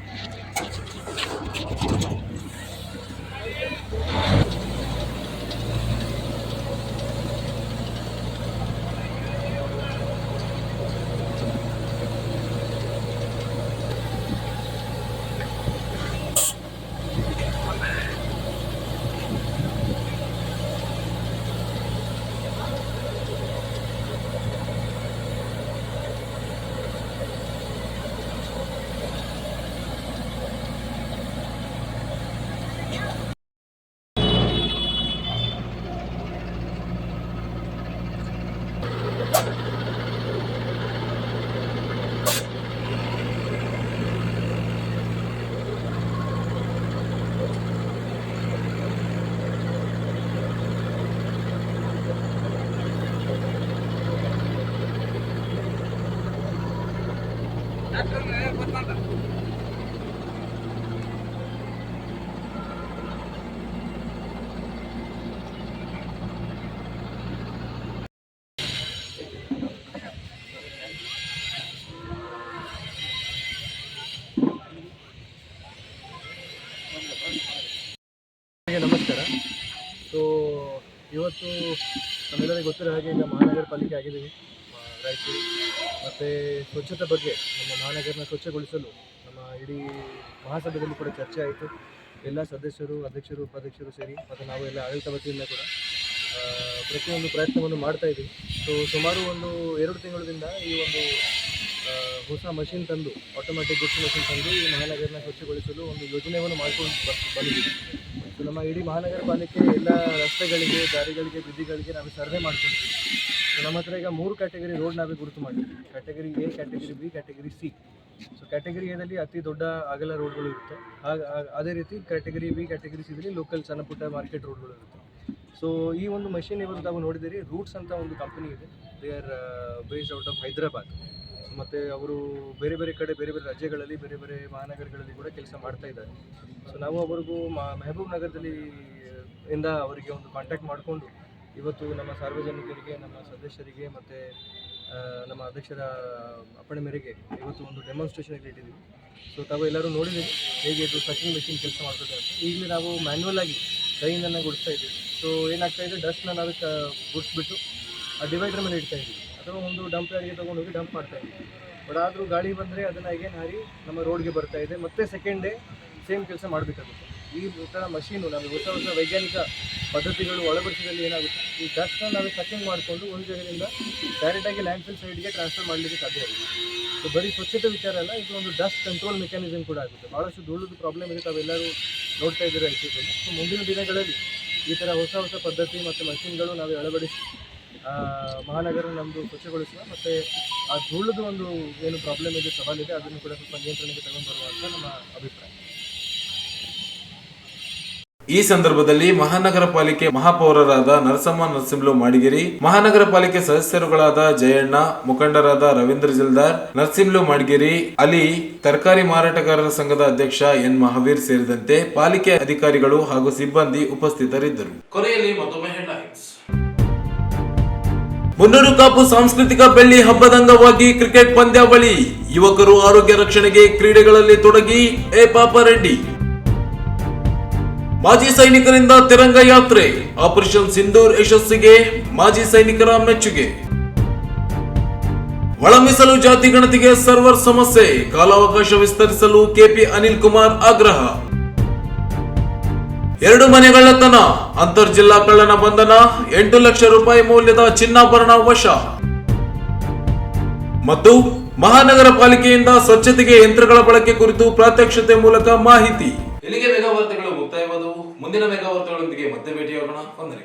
Speaker 6: ನಮಸ್ಕಾರ. ಸೊ ಇವತ್ತು ನಮ್ಮೆಲ್ಲರಿಗೂ ಗೊತ್ತಿರೋ ಹಾಗೆ ಈಗ ಮಹಾನಗರ ಪಾಲಿಕೆ ಆಗಿದ್ದೀವಿ ರಾಯಚೂರು. ಮತ್ತು ಸ್ವಚ್ಛತೆ ಬಗ್ಗೆ ನಮ್ಮ ಮಹಾನಗರನ ಸ್ವಚ್ಛಗೊಳಿಸಲು ನಮ್ಮ ಇಡೀ ಮಹಾಸಭೆಯಲ್ಲಿ ಕೂಡ ಚರ್ಚೆ ಆಯಿತು. ಎಲ್ಲ ಸದಸ್ಯರು, ಅಧ್ಯಕ್ಷರು, ಉಪಾಧ್ಯಕ್ಷರು ಸೇರಿ ಮತ್ತು ನಾವು ಎಲ್ಲ ಆಡಳಿತ ವತಿಯಿಂದ ಕೂಡ ಪ್ರತಿಯೊಂದು ಪ್ರಯತ್ನವನ್ನು ಮಾಡ್ತಾಯಿದ್ದೀವಿ. ಸೊ ಸುಮಾರು ಒಂದು 2 ತಿಂಗಳಿಂದ ಈ ಒಂದು ಹೊಸ ಮಷಿನ್ ತಂದು, ಆಟೋಮ್ಯಾಟಿಕ್ ಗುಡ್ಸ್ ಮಷಿನ್ ತಂದು ಈ ಮಹಾನಗರನ ಸ್ವಚ್ಛಗೊಳಿಸಲು ಒಂದು ಯೋಜನೆಯನ್ನು ಮಾಡ್ಕೊಂಡು ಬಂದಿದ್ದೀವಿ. ಸೊ ನಮ್ಮ ಇಡೀ ಮಹಾನಗರ ಪಾಲಿಕೆ ಎಲ್ಲ ರಸ್ತೆಗಳಿಗೆ, ದಾರಿಗಳಿಗೆ, ಬೀದಿಗಳಿಗೆ ನಾವು ಸರ್ವೆ ಮಾಡ್ಕೊಂಡಿದ್ದೀವಿ. ಸೊ ನಮ್ಮ ಹತ್ರ ಈಗ 3 ಕ್ಯಾಟಗರಿ ರೋಡ್ ನಾವೇ ಗುರುತು ಮಾಡಿದ್ದೀವಿ. Category A, category B, category C. So category ಎದಲ್ಲಿ ಅತಿ ದೊಡ್ಡ ಅಗಲ ರೋಡ್ಗಳು ಇರುತ್ತೆ. ಅದೇ ರೀತಿ ಕ್ಯಾಟಗರಿ ಬಿ, ಕ್ಯಾಟಗರಿ ಸಿದಲ್ಲಿ ಲೋಕಲ್ ಸಣ್ಣ ಪುಟ್ಟ ಮಾರ್ಕೆಟ್ ರೋಡ್ಗಳು ಇರುತ್ತೆ. ಸೊ ಈ ಒಂದು ಮಷಿನ್ ಇವತ್ತು ತಾವು ನೋಡಿದ್ದೀರಿ, ರೂಟ್ಸ್ ಅಂತ ಒಂದು ಕಂಪನಿ ಇದೆ. They are based out of Hyderabad. ಮತ್ತು ಅವರು ಬೇರೆ ಬೇರೆ ಕಡೆ, ಬೇರೆ ಬೇರೆ ರಾಜ್ಯಗಳಲ್ಲಿ, ಬೇರೆ ಬೇರೆ ಮಹಾನಗರಗಳಲ್ಲಿ ಕೂಡ ಕೆಲಸ ಮಾಡ್ತಾ ಇದ್ದಾರೆ. ಸೊ ನಾವು ಅವರಿಗೂ ಮೆಹಬೂಬ್ ನಗರದಲ್ಲಿ ಇಂದ ಅವರಿಗೆ ಒಂದು ಕಾಂಟ್ಯಾಕ್ಟ್ ಮಾಡಿಕೊಂಡು ಇವತ್ತು ನಮ್ಮ ಸಾರ್ವಜನಿಕರಿಗೆ, ನಮ್ಮ ಸದಸ್ಯರಿಗೆ ಮತ್ತು ನಮ್ಮ ಅಧ್ಯಕ್ಷರ ಅಪ್ಪಣೆ ಮೇರೆಗೆ ಇವತ್ತು ಒಂದು ಡೆಮಾನ್ಸ್ಟ್ರೇಷನ್ ಇಟ್ಟಿದ್ದೀವಿ. ಸೊ ತಾವು ಎಲ್ಲರೂ ನೋಡಿದ್ದೀವಿ ಹೇಗೆ ಇದು ಸಚಿನ್ ಮೆಷಿನ್ ಕೆಲಸ ಮಾಡ್ತದೆ ಅಂತ. ಈಗಲೇ ನಾವು ಮ್ಯಾನ್ಯುವಲ್ ಆಗಿ ಕೈಯಿಂದ ಗುಡಿಸ್ತಾ ಇದ್ದೀವಿ. ಸೊ ಏನಾಗ್ತಾ ಇದೆ, ಡಸ್ಟ್ನ ನಾವು ಗುಡಿಸ್ಬಿಟ್ಟು ಆ ಡಿವೈಡರ್ ಮೇಲೆ ಇಡ್ತಾ ಇದ್ದೀವಿ, ಅಥವಾ ಒಂದು ಡಂಪ್ ಯಾರಿಗೆ ತೊಗೊಂಡೋಗಿ ಡಂಪ್ ಮಾಡ್ತಾ ಇದ್ದೀವಿ. ಬಟ್ ಆದರೂ ಗಾಳಿ ಬಂದರೆ ಅದನ್ನು ಅಗೇನ್ ಹಾರಿ ನಮ್ಮ ರೋಡ್ಗೆ ಬರ್ತಾ ಇದೆ. ಮತ್ತೆ ಸೆಕೆಂಡ್ ಡೇ ಸೇಮ್ ಕೆಲಸ ಮಾಡಬೇಕಾಗುತ್ತೆ. ಈ ಥರ ಮಷೀನು ನಾವು ಹೊಸ ಹೊಸ ವೈಜ್ಞಾನಿಕ ಪದ್ಧತಿಗಳು ಒಳಪಡಿಸಿದಲ್ಲಿ ಏನಾಗುತ್ತೆ, ಈ ಡಸ್ಟ್ನ ನಾವು ಸಚಿಂಗ್ ಮಾಡಿಕೊಂಡು ಒಂದು ಜಾಗದಿಂದ ಡೈರೆಕ್ಟಾಗಿ ಲ್ಯಾಂಡ್ಫಿಲ್ ಸೈಡ್ಗೆ ಟ್ರಾನ್ಸ್ಫರ್ ಮಾಡಲಿಕ್ಕೆ ಸಾಧ್ಯ ಆಗುತ್ತೆ. ಸೊ ಬರೀ ಸ್ವಚ್ಛತೆ ವಿಚಾರ ಅಲ್ಲ, ಇದು ಒಂದು ಡಸ್ಟ್ ಕಂಟ್ರೋಲ್ ಮೆಕ್ಯಾನಿಸಮ್ ಕೂಡ ಆಗುತ್ತೆ. ಭಾಳಷ್ಟು ಧೂಳದು ಪ್ರಾಬ್ಲಮ್ ಇದೆ, ತಾವೆಲ್ಲರೂ ನೋಡ್ತಾ ಇದ್ದೀರಾ ಐತಿದಲ್ಲಿ. ಸೊ ಮುಂದಿನ ದಿನಗಳಲ್ಲಿ ಈ ಥರ ಹೊಸ ಹೊಸ ಪದ್ಧತಿ ಮತ್ತು ಮಷಿನ್ಗಳು ನಾವು ಅಳವಡಿಸಿ ಮಹಾನಗರ ನಮ್ಮದು ಸ್ವಚ್ಛಗೊಳಿಸುವ ಮತ್ತು ಆ ಧೂಳದು ಒಂದು ಏನು ಪ್ರಾಬ್ಲಮ್ ಇದೆ, ಸವಾಲಿದೆ, ಅದನ್ನು ಕೂಡ ಸ್ವಲ್ಪ ನಿಯಂತ್ರಣಕ್ಕೆ ತಗೊಂಡು ಬರುವ ಅಂತ ನಮ್ಮ ಅಭಿಪ್ರಾಯ.
Speaker 1: ಈ ಸಂದರ್ಭದಲ್ಲಿ ಮಹಾನಗರ ಪಾಲಿಕೆ ಮಹಾಪೌರರಾದ ನರಸಮ್ಮ ನರಸಿಂಹಲು ಮಾಡಿಗೇರಿ, ಮಹಾನಗರ ಪಾಲಿಕೆ ಸದಸ್ಯರುಗಳಾದ ಜಯಣ್ಣ, ಮುಖಂಡರಾದ ರವೀಂದ್ರ ಜಿಲ್ದಾರ್, ನರಸಿಂಹಲು ಮಾಡಿಗೇರಿ, ಅಲಿ, ತರಕಾರಿ ಮಾರಾಟಗಾರರ ಸಂಘದ ಅಧ್ಯಕ್ಷ ಎನ್ ಮಹಾವೀರ್ ಸೇರಿದಂತೆ ಪಾಲಿಕೆ ಅಧಿಕಾರಿಗಳು ಹಾಗೂ ಸಿಬ್ಬಂದಿ ಉಪಸ್ಥಿತರಿದ್ದರು. ಕೊನೆಯಲ್ಲಿ ಮತ್ತೊಮ್ಮೆ ಹೆಡ್ಲೈನ್ಸ್. ಮುನ್ನೂರು ಕಾಪು ಸಾಂಸ್ಕೃತಿಕ ಬೆಳ್ಳಿ ಹಬ್ಬದ ಅಂಗವಾಗಿ ಕ್ರಿಕೆಟ್ ಪಂದ್ಯಾವಳಿ, ಯುವಕರು ಆರೋಗ್ಯ ರಕ್ಷಣೆಗೆ ಕ್ರೀಡೆಗಳಲ್ಲಿ ತೊಡಗಿ ಎ ಪಾಪರೆಡ್ಡಿ. ಮಾಜಿ ಸೈನಿಕರಿಂದ ತಿರಂಗ ಯಾತ್ರೆ, ಆಪರೇಷನ್ ಸಿಂಧೂರ್ ಯಶಸ್ಸಿಗೆ ಮಾಜಿ ಸೈನಿಕರ ಮೆಚ್ಚುಗೆ. ಒಳ ಮೀಸಲು ಜಾತಿ ಗಣತಿಗೆ ಸರ್ವರ್ ಸಮಸ್ಯೆ, ಕಾಲಾವಕಾಶ ವಿಸ್ತರಿಸಲು ಕೆಪಿ ಅನಿಲ್ ಕುಮಾರ್ ಆಗ್ರಹ. 2 ಮನೆಗಳ್ಳತನ, ಅಂತರ್ ಜಿಲ್ಲಾ ಕಳ್ಳನ ಬಂಧನ, 8 ಲಕ್ಷ ರೂಪಾಯಿ ಮೌಲ್ಯದ ಚಿನ್ನಾಭರಣ ವಶ. ಮತ್ತು ಮಹಾನಗರ ಪಾಲಿಕೆಯಿಂದ ಸ್ವಚ್ಛತೆಗೆ ಯಂತ್ರಗಳ ಬಳಕೆ ಕುರಿತು ಪ್ರಾತ್ಯಕ್ಷತೆ ಮೂಲಕ ಮಾಹಿತಿ. ಇಲ್ಲಿಗೆ ಮೆಗಾ ವಾರ್ತೆಗಳು ಮುಕ್ತಾಯವಾದವು. ಮುಂದಿನ ಮೆಗಾ ವಾರ್ತೆಗಳೊಂದಿಗೆ ಮತ್ತೆ ಭೇಟಿಯಾಗೋಣ. ವಂದನೆ.